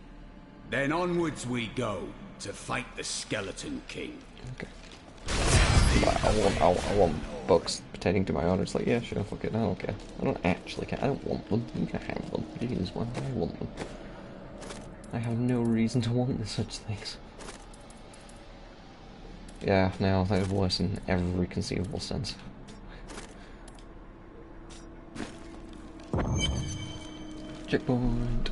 Then onwards we go to fight the Skeleton King. Okay. I want books pertaining to my order. It's like, yeah, sure, fuck it, I don't care. I don't actually care. I don't want them. You can have them. It is one. I want them. I have no reason to want such things. Yeah, now that is worse in every conceivable sense. Checkpoint.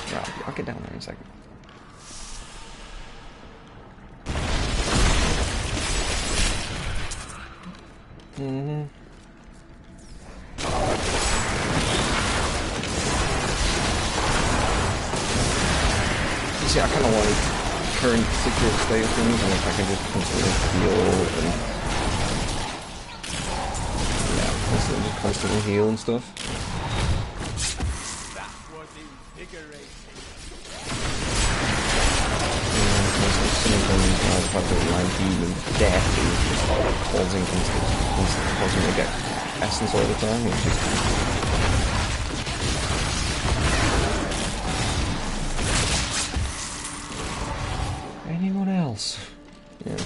Yeah, I'll get down there in a second. You see, I kind of like current secret state of things, and if I can just constantly heal and just constantly heal and stuff. That was invigorating. The fact that my demon death is just causing me to get essence all the time. It's just... Anyone else? Yeah.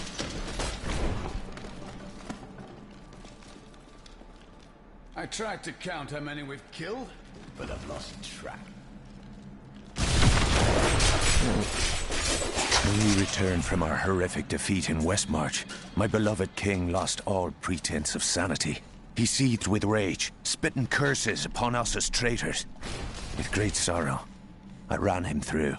I tried to count how many we've killed, but I've lost track. When we returned from our horrific defeat in Westmarch, my beloved king lost all pretense of sanity. He seethed with rage, spitting curses upon us as traitors. With great sorrow, I ran him through.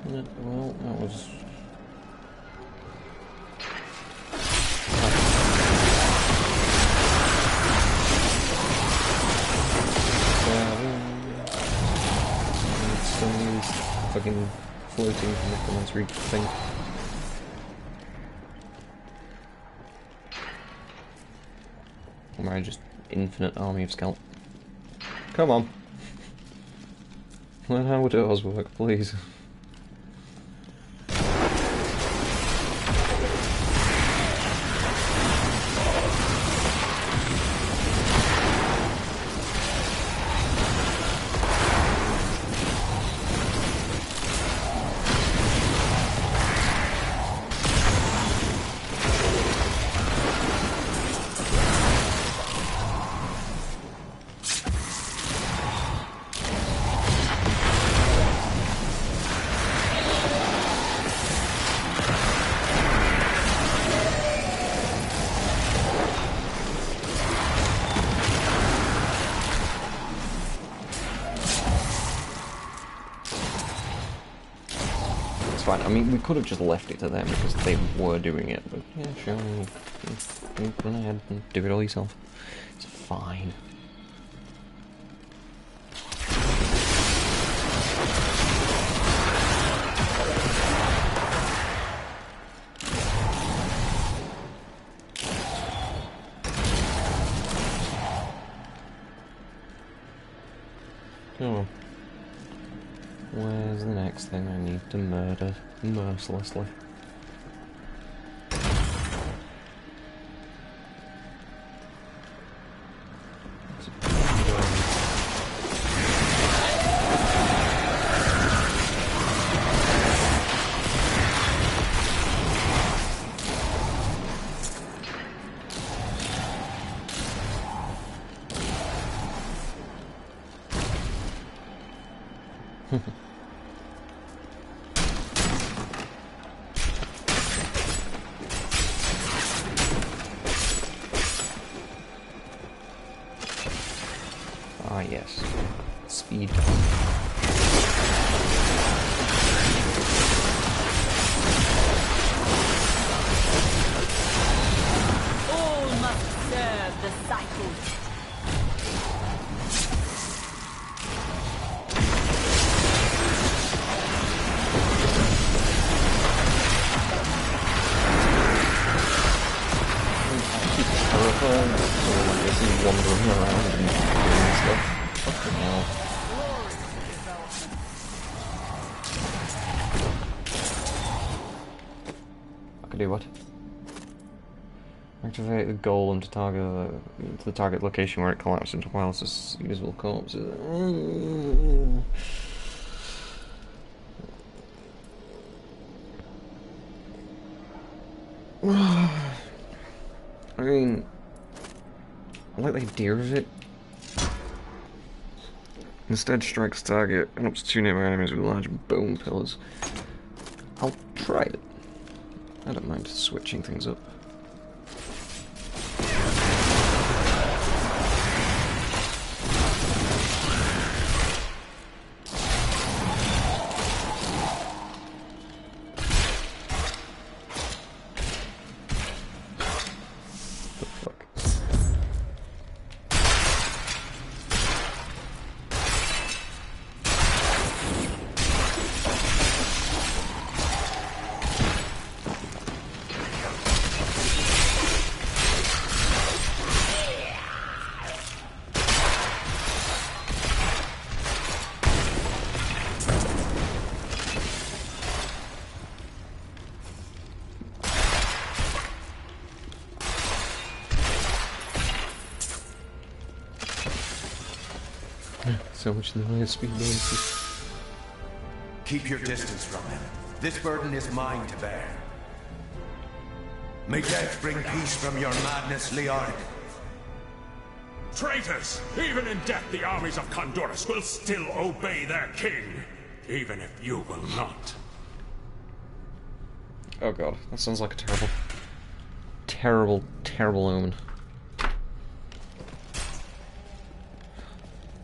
Well, that was... fucking floating necromancer thing. Or am I just infinite army of scalp? Come on. Learn how doors work, please. Fine. I mean, we could have just left it to them because they were doing it, but yeah, sure, you run ahead and do it all yourself. It's fine. Oh. Where's the next thing I need to murder mercilessly? Ah, yes. Speed. All must serve the cycle. Wandering around and doing stuff. Fucking hell. I can do what? Activate the golem to the target location where it collapsed into piles of usable corpses. I mean, I like the idea of it. Instead, strikes target and up to 2 nearby enemies with large bone pillars. I'll try it. I don't mind switching things up. So much in the way of speed bonuses. Keep your distance from him. This burden is mine to bear. May death bring peace from your madness, Leoric. Traitors! Even in death, the armies of Condorus will still obey their king, even if you will not. Oh god, that sounds like a terrible, terrible, terrible omen.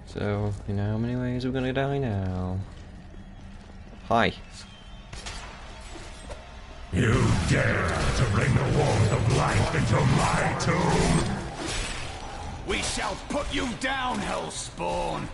So, you know how many ways we're gonna die now? Hi. You dare to bring the warmth of life into my tomb? We shall put you down, Hellspawn!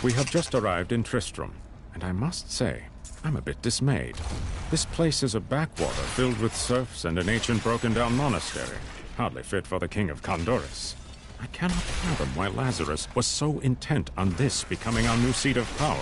We have just arrived in Tristram, and I must say, I'm a bit dismayed. This place is a backwater filled with serfs and an ancient broken-down monastery, hardly fit for the King of Condoris. I cannot fathom why Lazarus was so intent on this becoming our new seat of power.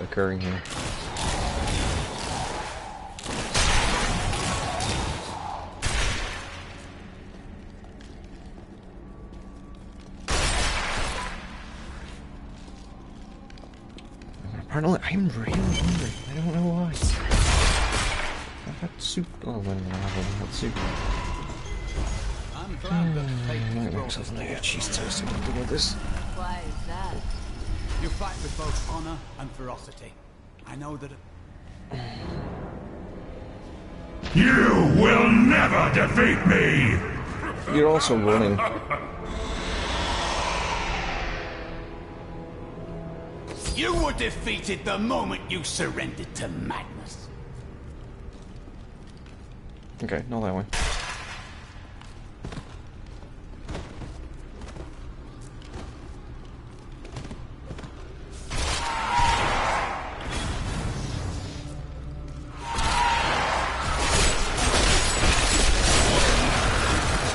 Occurring here. Apparently, I'm really hungry. I don't know why. I've had soup. Oh, no, I haven't had soup. I might make myself a cheese toast to do this. Why is that? You fight with both honor and ferocity. I know that... You will never defeat me! You're also running. You were defeated the moment you surrendered to madness. Okay, not that way.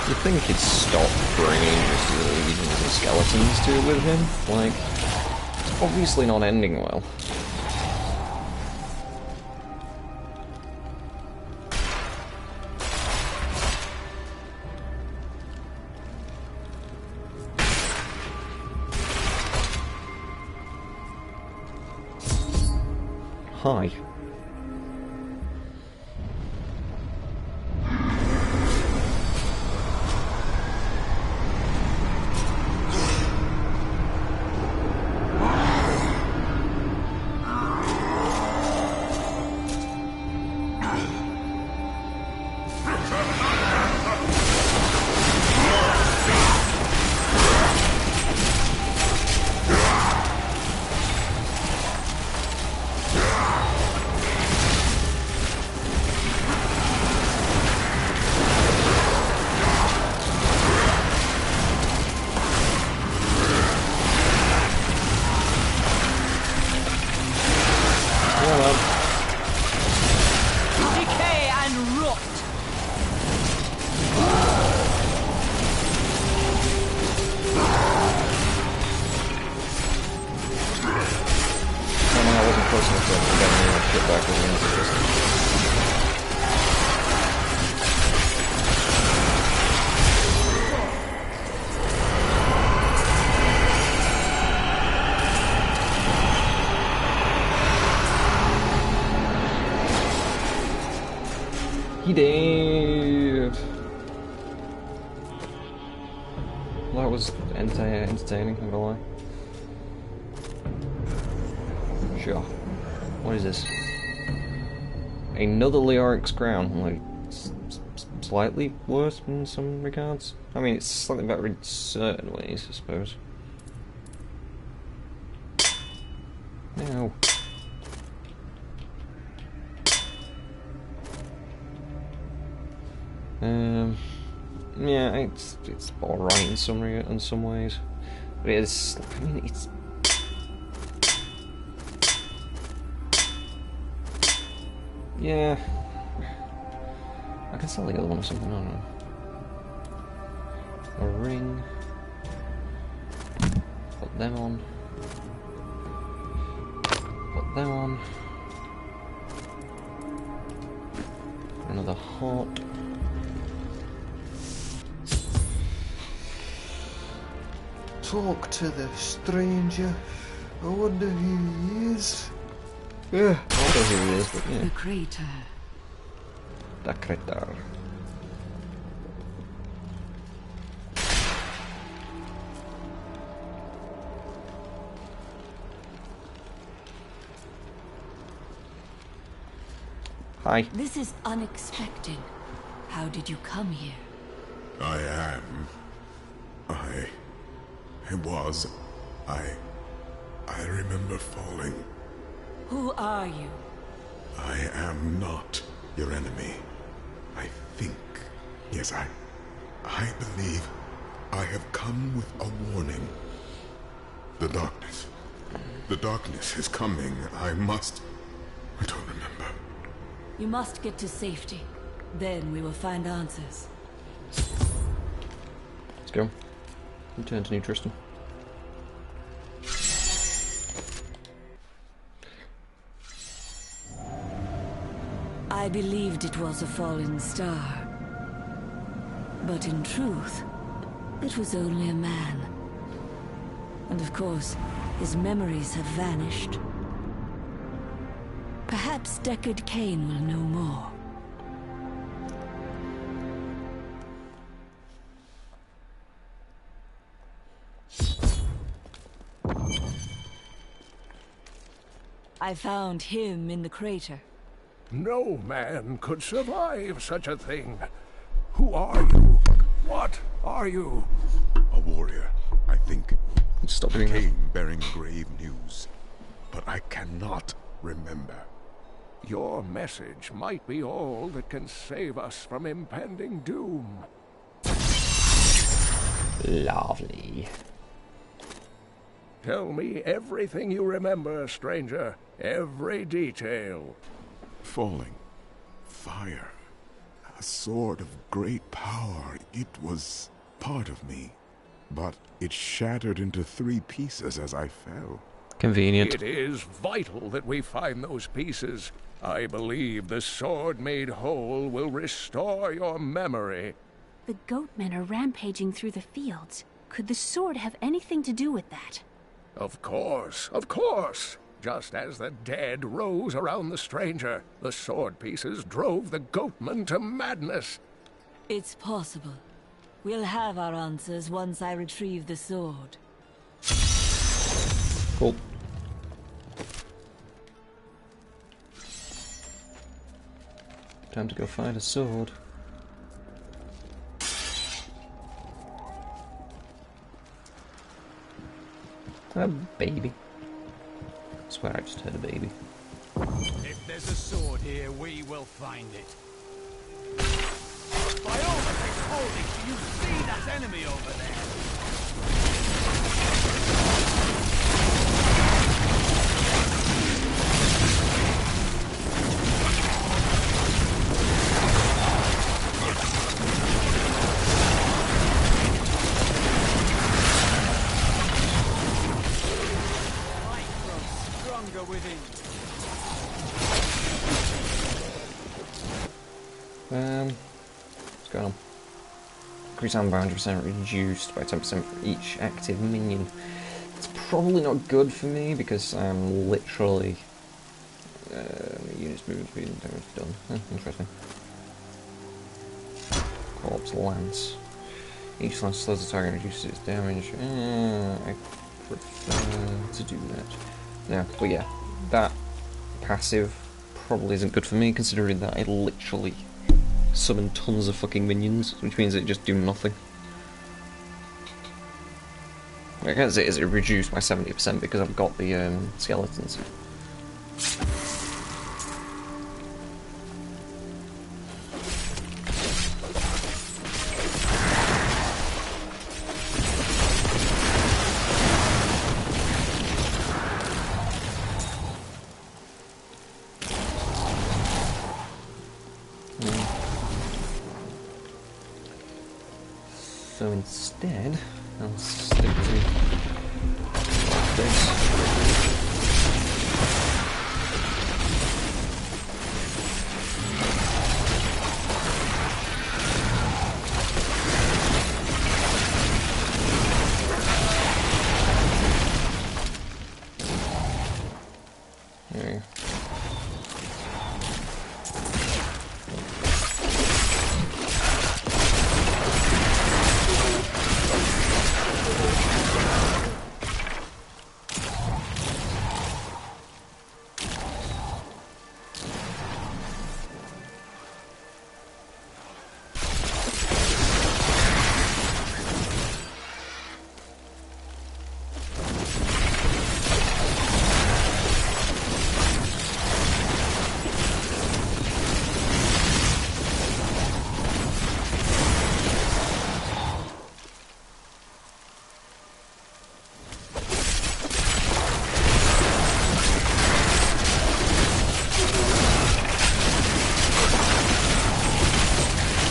You think he'd stop bringing just legions and skeletons to it with him? Like, it's obviously not ending well. Hi. He did. Well, that was entertaining, I'm gonna lie. Sure. What is this? Another Leoric's crown. Like, slightly worse in some regards. I mean, it's slightly better in certain ways, I suppose. No. Yeah, it's alright in some ways, but it's, I mean, it's. Yeah, I can sell the other one or something. I don't know. A ring. Put them on. Put them on. Another heart. Talk to the stranger. I wonder who he is. Yeah, I wonder who he is, but yeah. The crater. The crater. Hi. This is unexpected. How did you come here? I remember falling. Who are you? I am not your enemy. I think... Yes, I believe I have come with a warning. The darkness. The darkness is coming. I don't remember. You must get to safety. Then we will find answers. Let's go. Return to New Tristan. I believed it was a fallen star. But in truth, it was only a man. And of course, his memories have vanished. Perhaps Deckard Cain will know more. I found him in the crater. No man could survive such a thing. Who are you? What are you? A warrior, I think. Stop doing that. Came bearing grave news. But I cannot remember. Your message might be all that can save us from impending doom. Lovely. Tell me everything you remember, stranger. Every detail. Falling. Fire. A sword of great power. It was part of me. But it shattered into 3 pieces as I fell. Convenient. It is vital that we find those pieces. I believe the sword made whole will restore your memory. The goatmen are rampaging through the fields. Could the sword have anything to do with that? Of course, of course. Just as the dead rose around the stranger, the sword pieces drove the goatmen to madness. It's possible. We'll have our answers once I retrieve the sword. Cool. Time to go find a sword. A baby. I swear I just heard a baby. If there's a sword here, we will find it. By all that is holy, do you see that enemy over there? What's going on? Increase armor by 100% reduced by 10% for each active minion. It's probably not good for me because I'm literally units movement speed and damage done. Interesting. Corpse Lance. Each lance slows the target and reduces its damage. I prefer to do that. No, but yeah, that passive probably isn't good for me considering that I literally summon tons of fucking minions, which means it just do nothing. I guess it is reduced by 70% because I've got the skeletons. So instead, I'll stick to this. There you go.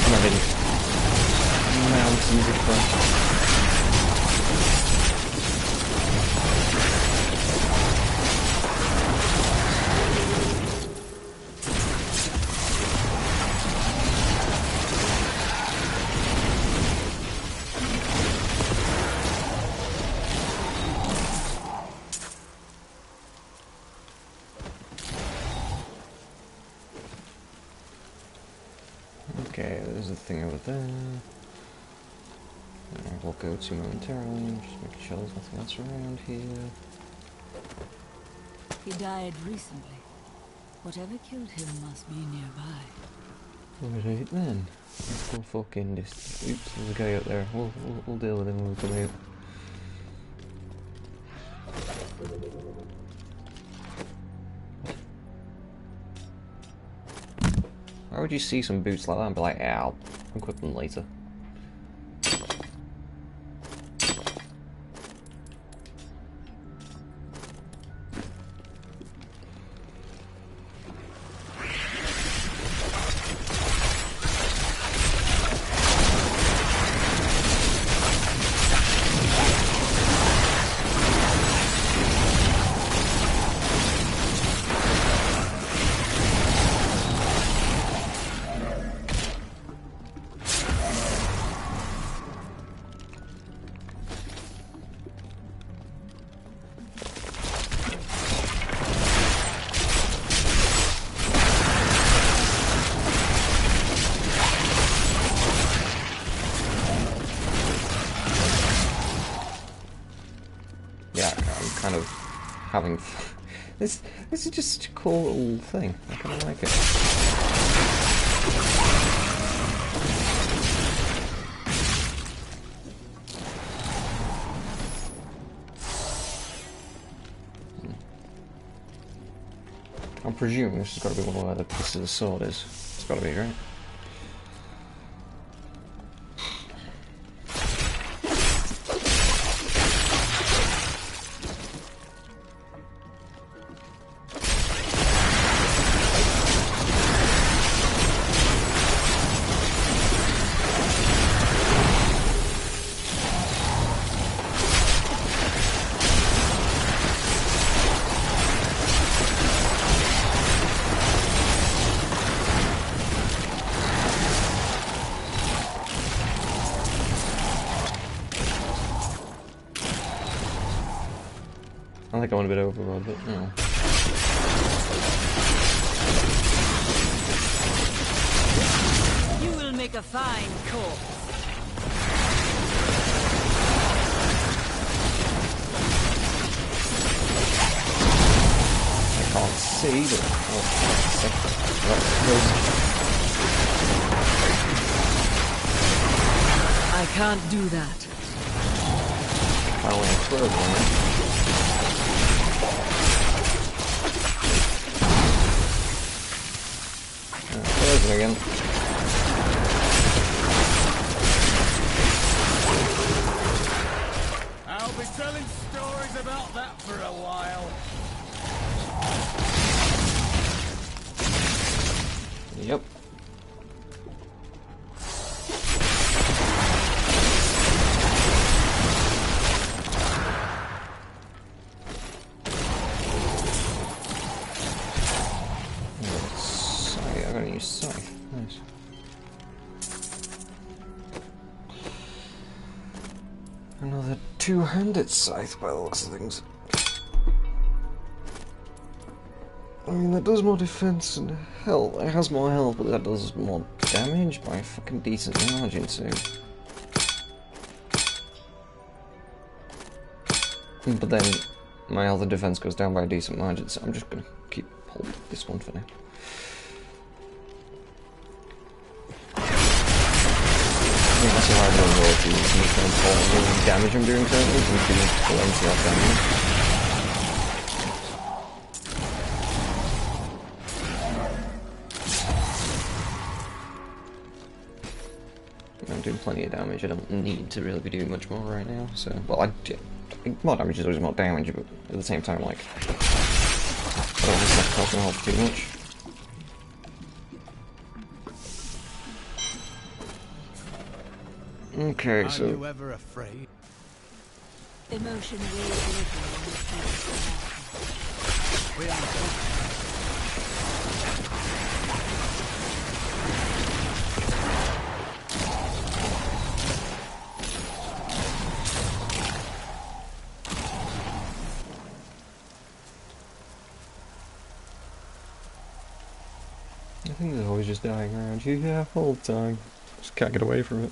having mountains of fun. Okay, there's a thing over there. We'll go to momentarily, just making sure there's nothing else around here. He died recently. Whatever killed him must be nearby. Alright then. Let's go fucking this. Oops, there's a guy out there. We'll deal with him when we come out. Why would you see some boots like that and be like, "Yeah, I'll equip them later"? Kind of having this is just such a cool little thing. I kind of like it. I'm presuming this has got to be one of where the piece of the sword is. It's got to be, right? I think I went a bit overboard, but no. You will make a fine corpse. I can't see, but I can't do that. I went through one. Again. I'll be telling stories about that for a while. Yep. I'm gonna use scythe. Nice. Another two-handed scythe by the looks of things. I mean, that does more defense and health. It has more health, but that does more damage by a fucking decent margin too. But then my health and defense goes down by a decent margin, so I'm just gonna keep holding this one for now. I think that's why I don't know if you can control the damage I'm doing currently, so we can plenty of damage. I'm doing plenty of damage, I don't need to really be doing much more right now, so... Well, I more damage is always more damage, but at the same time, like... I don't just have to help too much. Okay, Are so you ever afraid? Emotion weighs little on the face of We are I think they're always just dying around you, yeah, all the time. Just can't get away from it.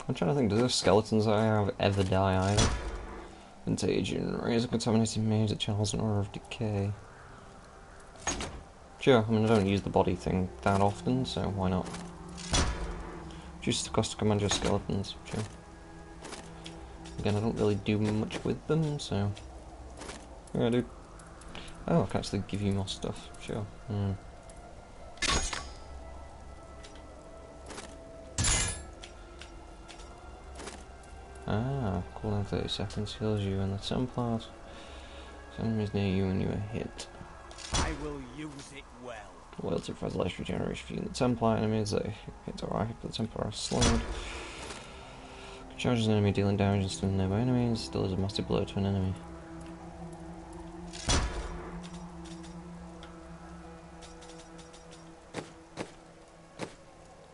I'm trying to think, do those skeletons I have ever die either? Contagion, raise a contaminated maze that channels an aura of decay. Sure, I mean I don't use the body thing that often, so why not? Reduce the cost to command your skeletons, sure. Again, I don't really do much with them, so... Yeah, I do. Oh, I can actually give you more stuff, sure. Ah, cooldown 30 seconds, heals you and the Templars. Enemies near you when you are hit. I will use it well. Loyalty provides life regeneration for you and the Templar enemies that hit or are hit by the Templar are slowed. Charges an enemy dealing damage to nearby enemies, still is a massive blow to an enemy.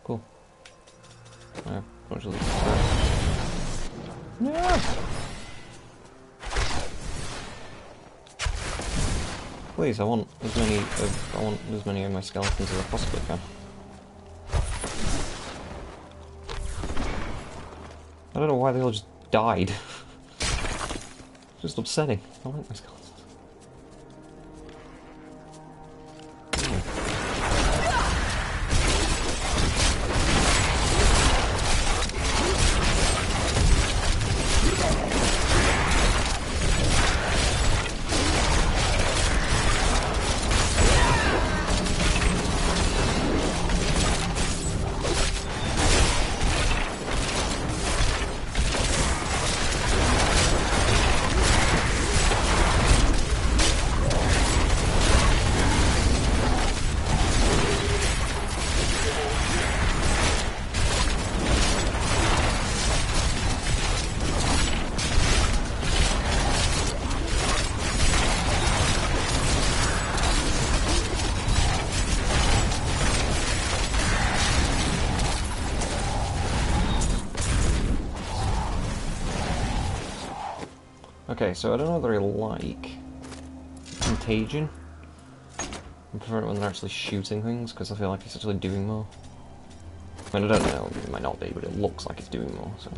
Cool. Yeah, actually. No! Please, I want as many of my skeletons as I possibly can. I don't know why they all just died. It's just upsetting. I like my skeletons. Okay, so I don't know whether I like Contagion. I prefer it when they're actually shooting things, because I feel like it's actually doing more. I mean, I don't know, it might not be, but it looks like it's doing more, so...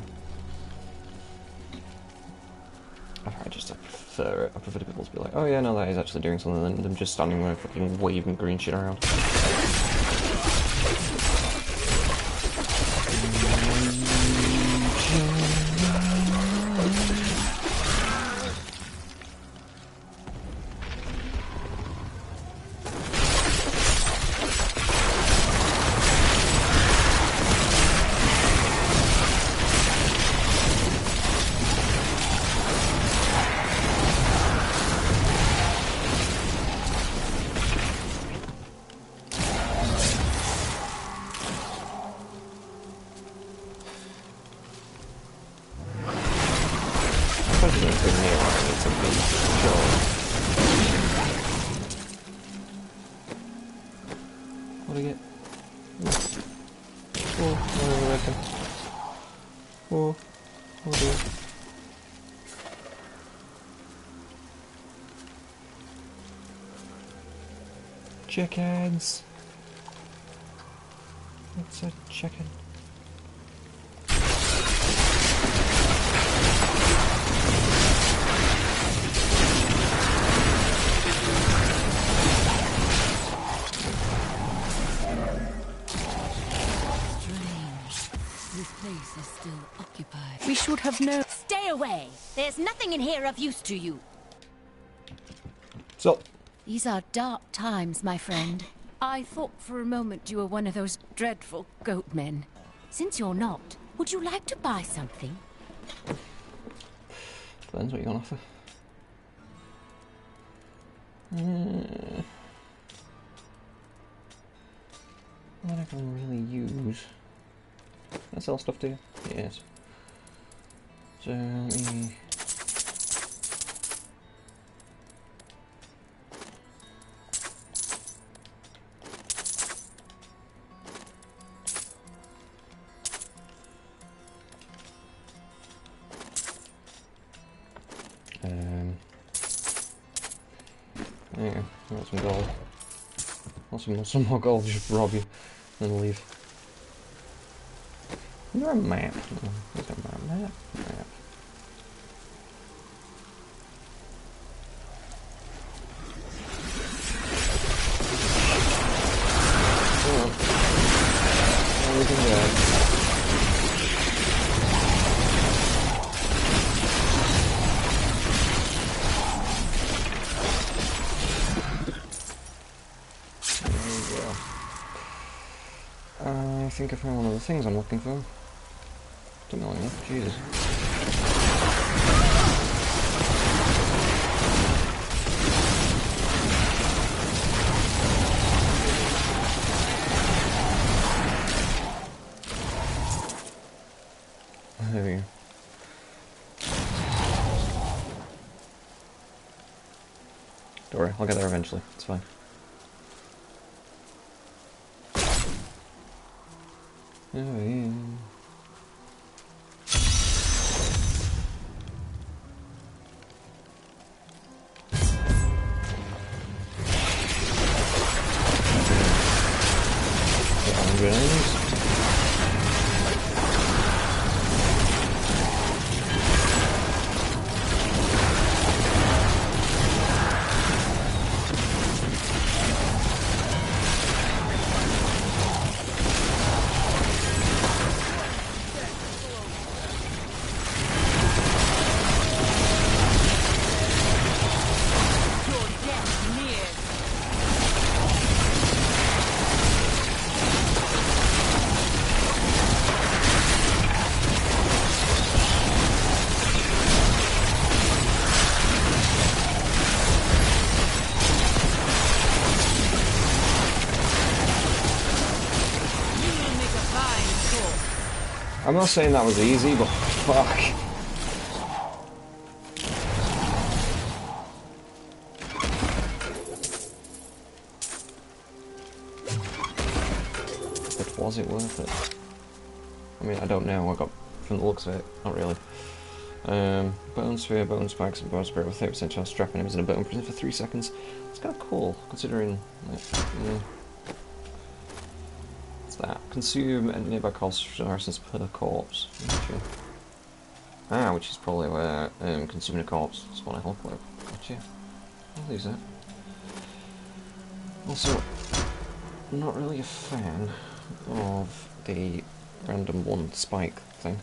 I prefer it. I prefer people to be like, oh yeah, no, that is actually doing something, than them just standing there fucking waving green shit around. What do I get? Oh, I reckon. Oh dear. Chickens! It's a chicken. We should have known. Stay away! There's nothing in here of use to you. So. These are dark times, my friend. I thought for a moment you were one of those dreadful goat men. Since you're not, would you like to buy something? Depends what you want to offer. What I can really use. Can I sell stuff to you? Yes. So let me. Yeah, got some gold. Some more gold, just rob you, then leave. Is there a map? No, is there a map? Map. Oh, everything there. I think I found one of the things I'm looking for. Don't know enough, Jesus. There we go. Don't worry, I'll get there eventually, it's fine. Oh yeah. Grenades. I'm not saying that was easy, but fuck. But was it worth it? I mean, I don't know. I got, from the looks of it, not really. Bone sphere, bone spikes, and bone spirit with 30% chance of trapping him in a bone prison for 3 seconds. It's kind of cool, considering. Like, yeah. That. Consume and nearby corpse resources per corpse. Gotcha. Ah, which is probably where consuming a corpse is what I look like. Gotcha. I'll use that. Also, I'm not really a fan of the random one spike thing.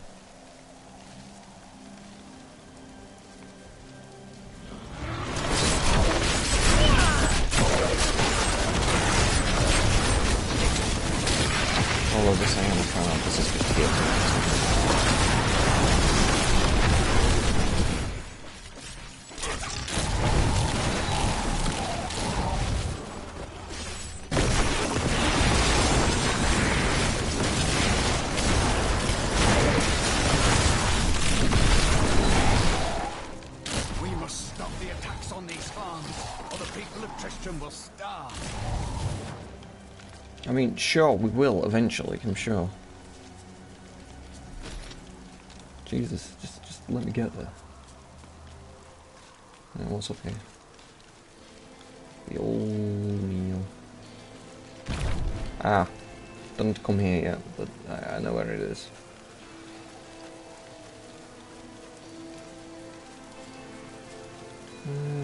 Although this I am trying out, this is good to get. We must stop the attacks on these farms, or the people of Tristram will starve. I mean, sure, we will eventually, I'm sure. Jesus, just let me get there. What's up here? The old meal. Ah, don't come here yet, but I know where it is.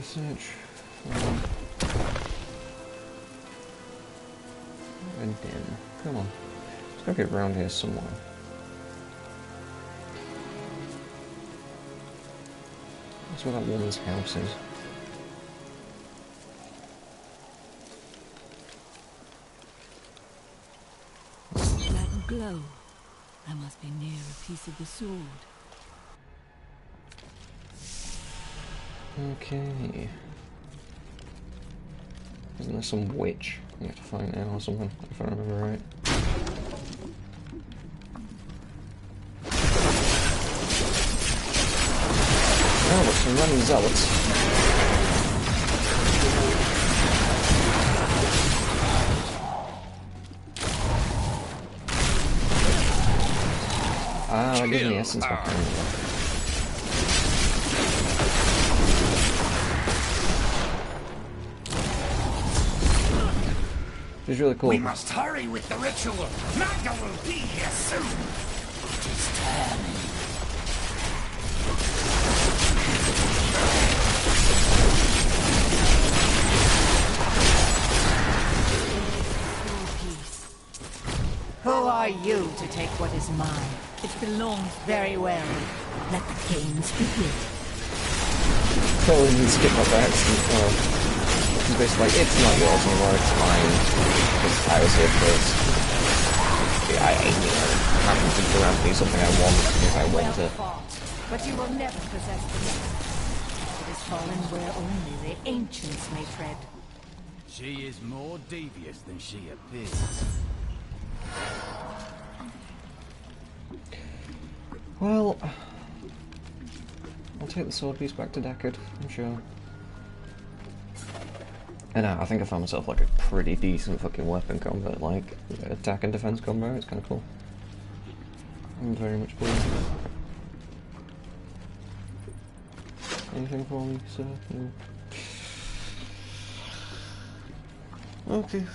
Search. And dim. Come on. It's gotta be around here somewhere. That's where that woman's house is. That glow. I must be near a piece of the sword. Okay. Isn't there some witch we have to find now or something, if I remember right? Oh, look, some running zealots. Ah, that gives me essence back there. It's really cool. We must hurry with the ritual. Magda will be here soon. It is turning. Who are you to take what is mine? It belongs very well. Let the games begin. Probably need to skip my accident. He's basically like, it's not yours anymore, it's mine. Because I was here first. Yeah, I happen to grant me something I want if I want it. But you will never possess the next. It is fallen where only the ancients may tread. She is more devious than she appears. Well, I'll take the sword piece back to Deckard, I'm sure. And I think I found myself like a pretty decent fucking weapon combo, like attack and defense combo. It's kind of cool. I'm very much pleased. Anything for me, sir? No. Okay.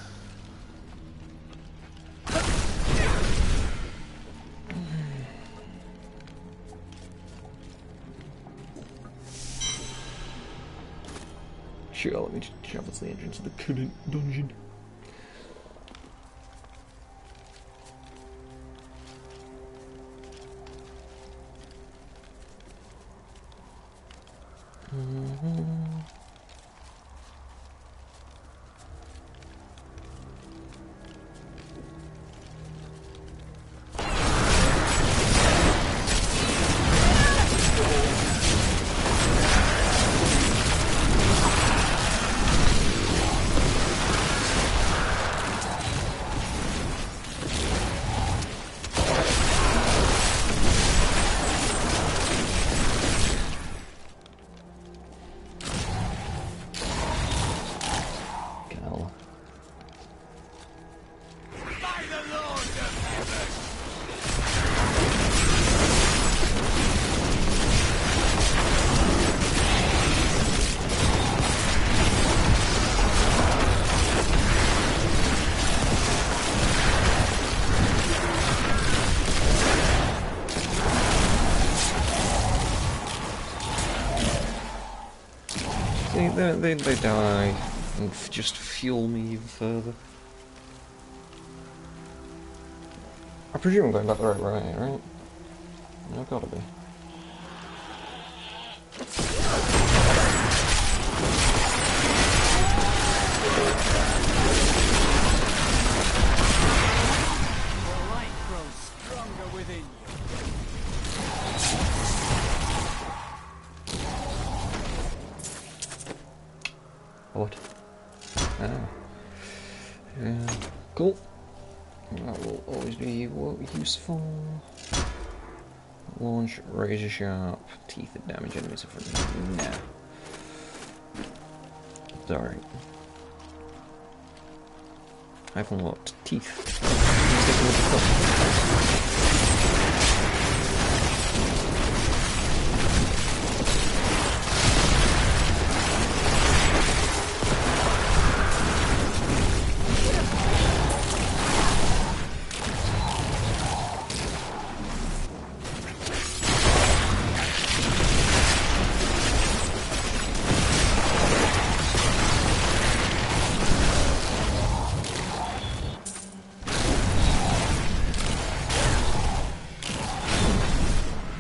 Sure, let me just travel to the entrance of the current dungeon. They die and just fuel me even further. I presume I'm going back the right way, right? I've gotta be. The light grows stronger within you. What? Ah. Yeah. Cool. That will always be useful. Launch, razor sharp, teeth that damage enemies from. Nah. It's alright. I have unlocked teeth. Sticking with the cup.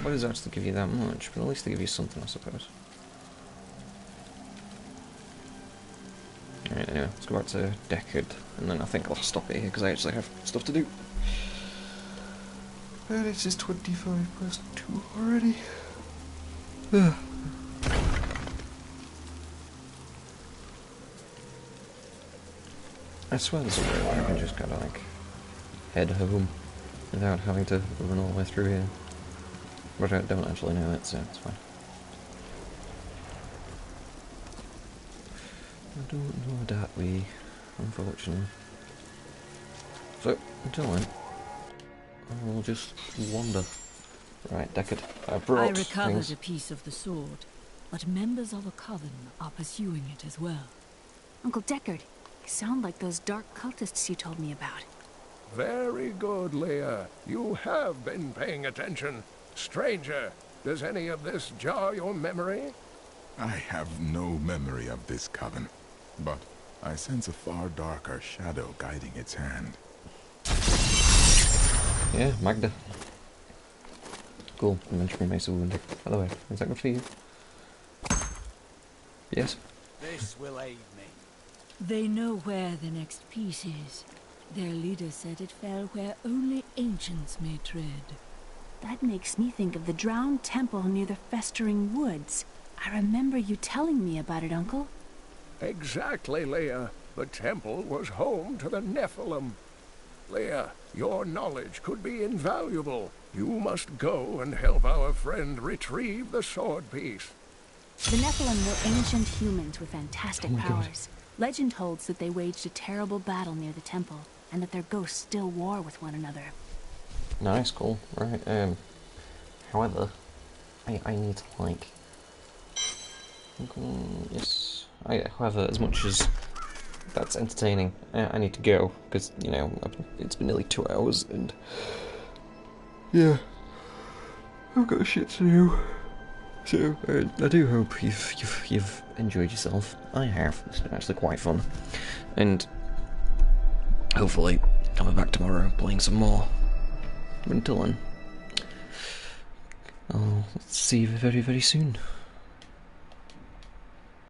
What does actually give you that much? But at least they give you something, I suppose. Alright, anyway, let's go back to Deckard, and then I think I'll stop it here because I actually have stuff to do. And it is 25 past 2 already. I swear there's a way where I can just kind of like head home without having to run all the way through here. But I don't actually know it, so it's fine. I don't know that way, unfortunately. So, until then, I'll just wander. Right, Deckard, I brought recovered things. a piece of the sword, but members of a coven are pursuing it as well. Uncle Deckard, you sound like those dark cultists you told me about. Very good, Leia. You have been paying attention. Stranger, does any of this jar your memory? I have no memory of this coven, but I sense a far darker shadow guiding its hand. Yeah, Magda. Cool, inventory from Mesa Wounded. By the way, is that good for you? Yes? This will aid me. They know where the next piece is. Their leader said it fell where only ancients may tread. That makes me think of the drowned temple near the festering woods. I remember you telling me about it, Uncle. Exactly, Leia. The temple was home to the Nephilim. Leia, your knowledge could be invaluable. You must go and help our friend retrieve the sword piece. The Nephilim were ancient humans with fantastic powers. Legend holds that they waged a terrible battle near the temple, and that their ghosts still war with one another. Nice, cool. Right, however, I need to, like... yes. However, as much as that's entertaining, I need to go, because, you know, it's been nearly 2 hours, and... yeah. I've got shit to do. So, I do hope you've enjoyed yourself. I have. It's been actually quite fun. And... hopefully, I'll be back tomorrow playing some more. But until then, I'll see you very, very soon.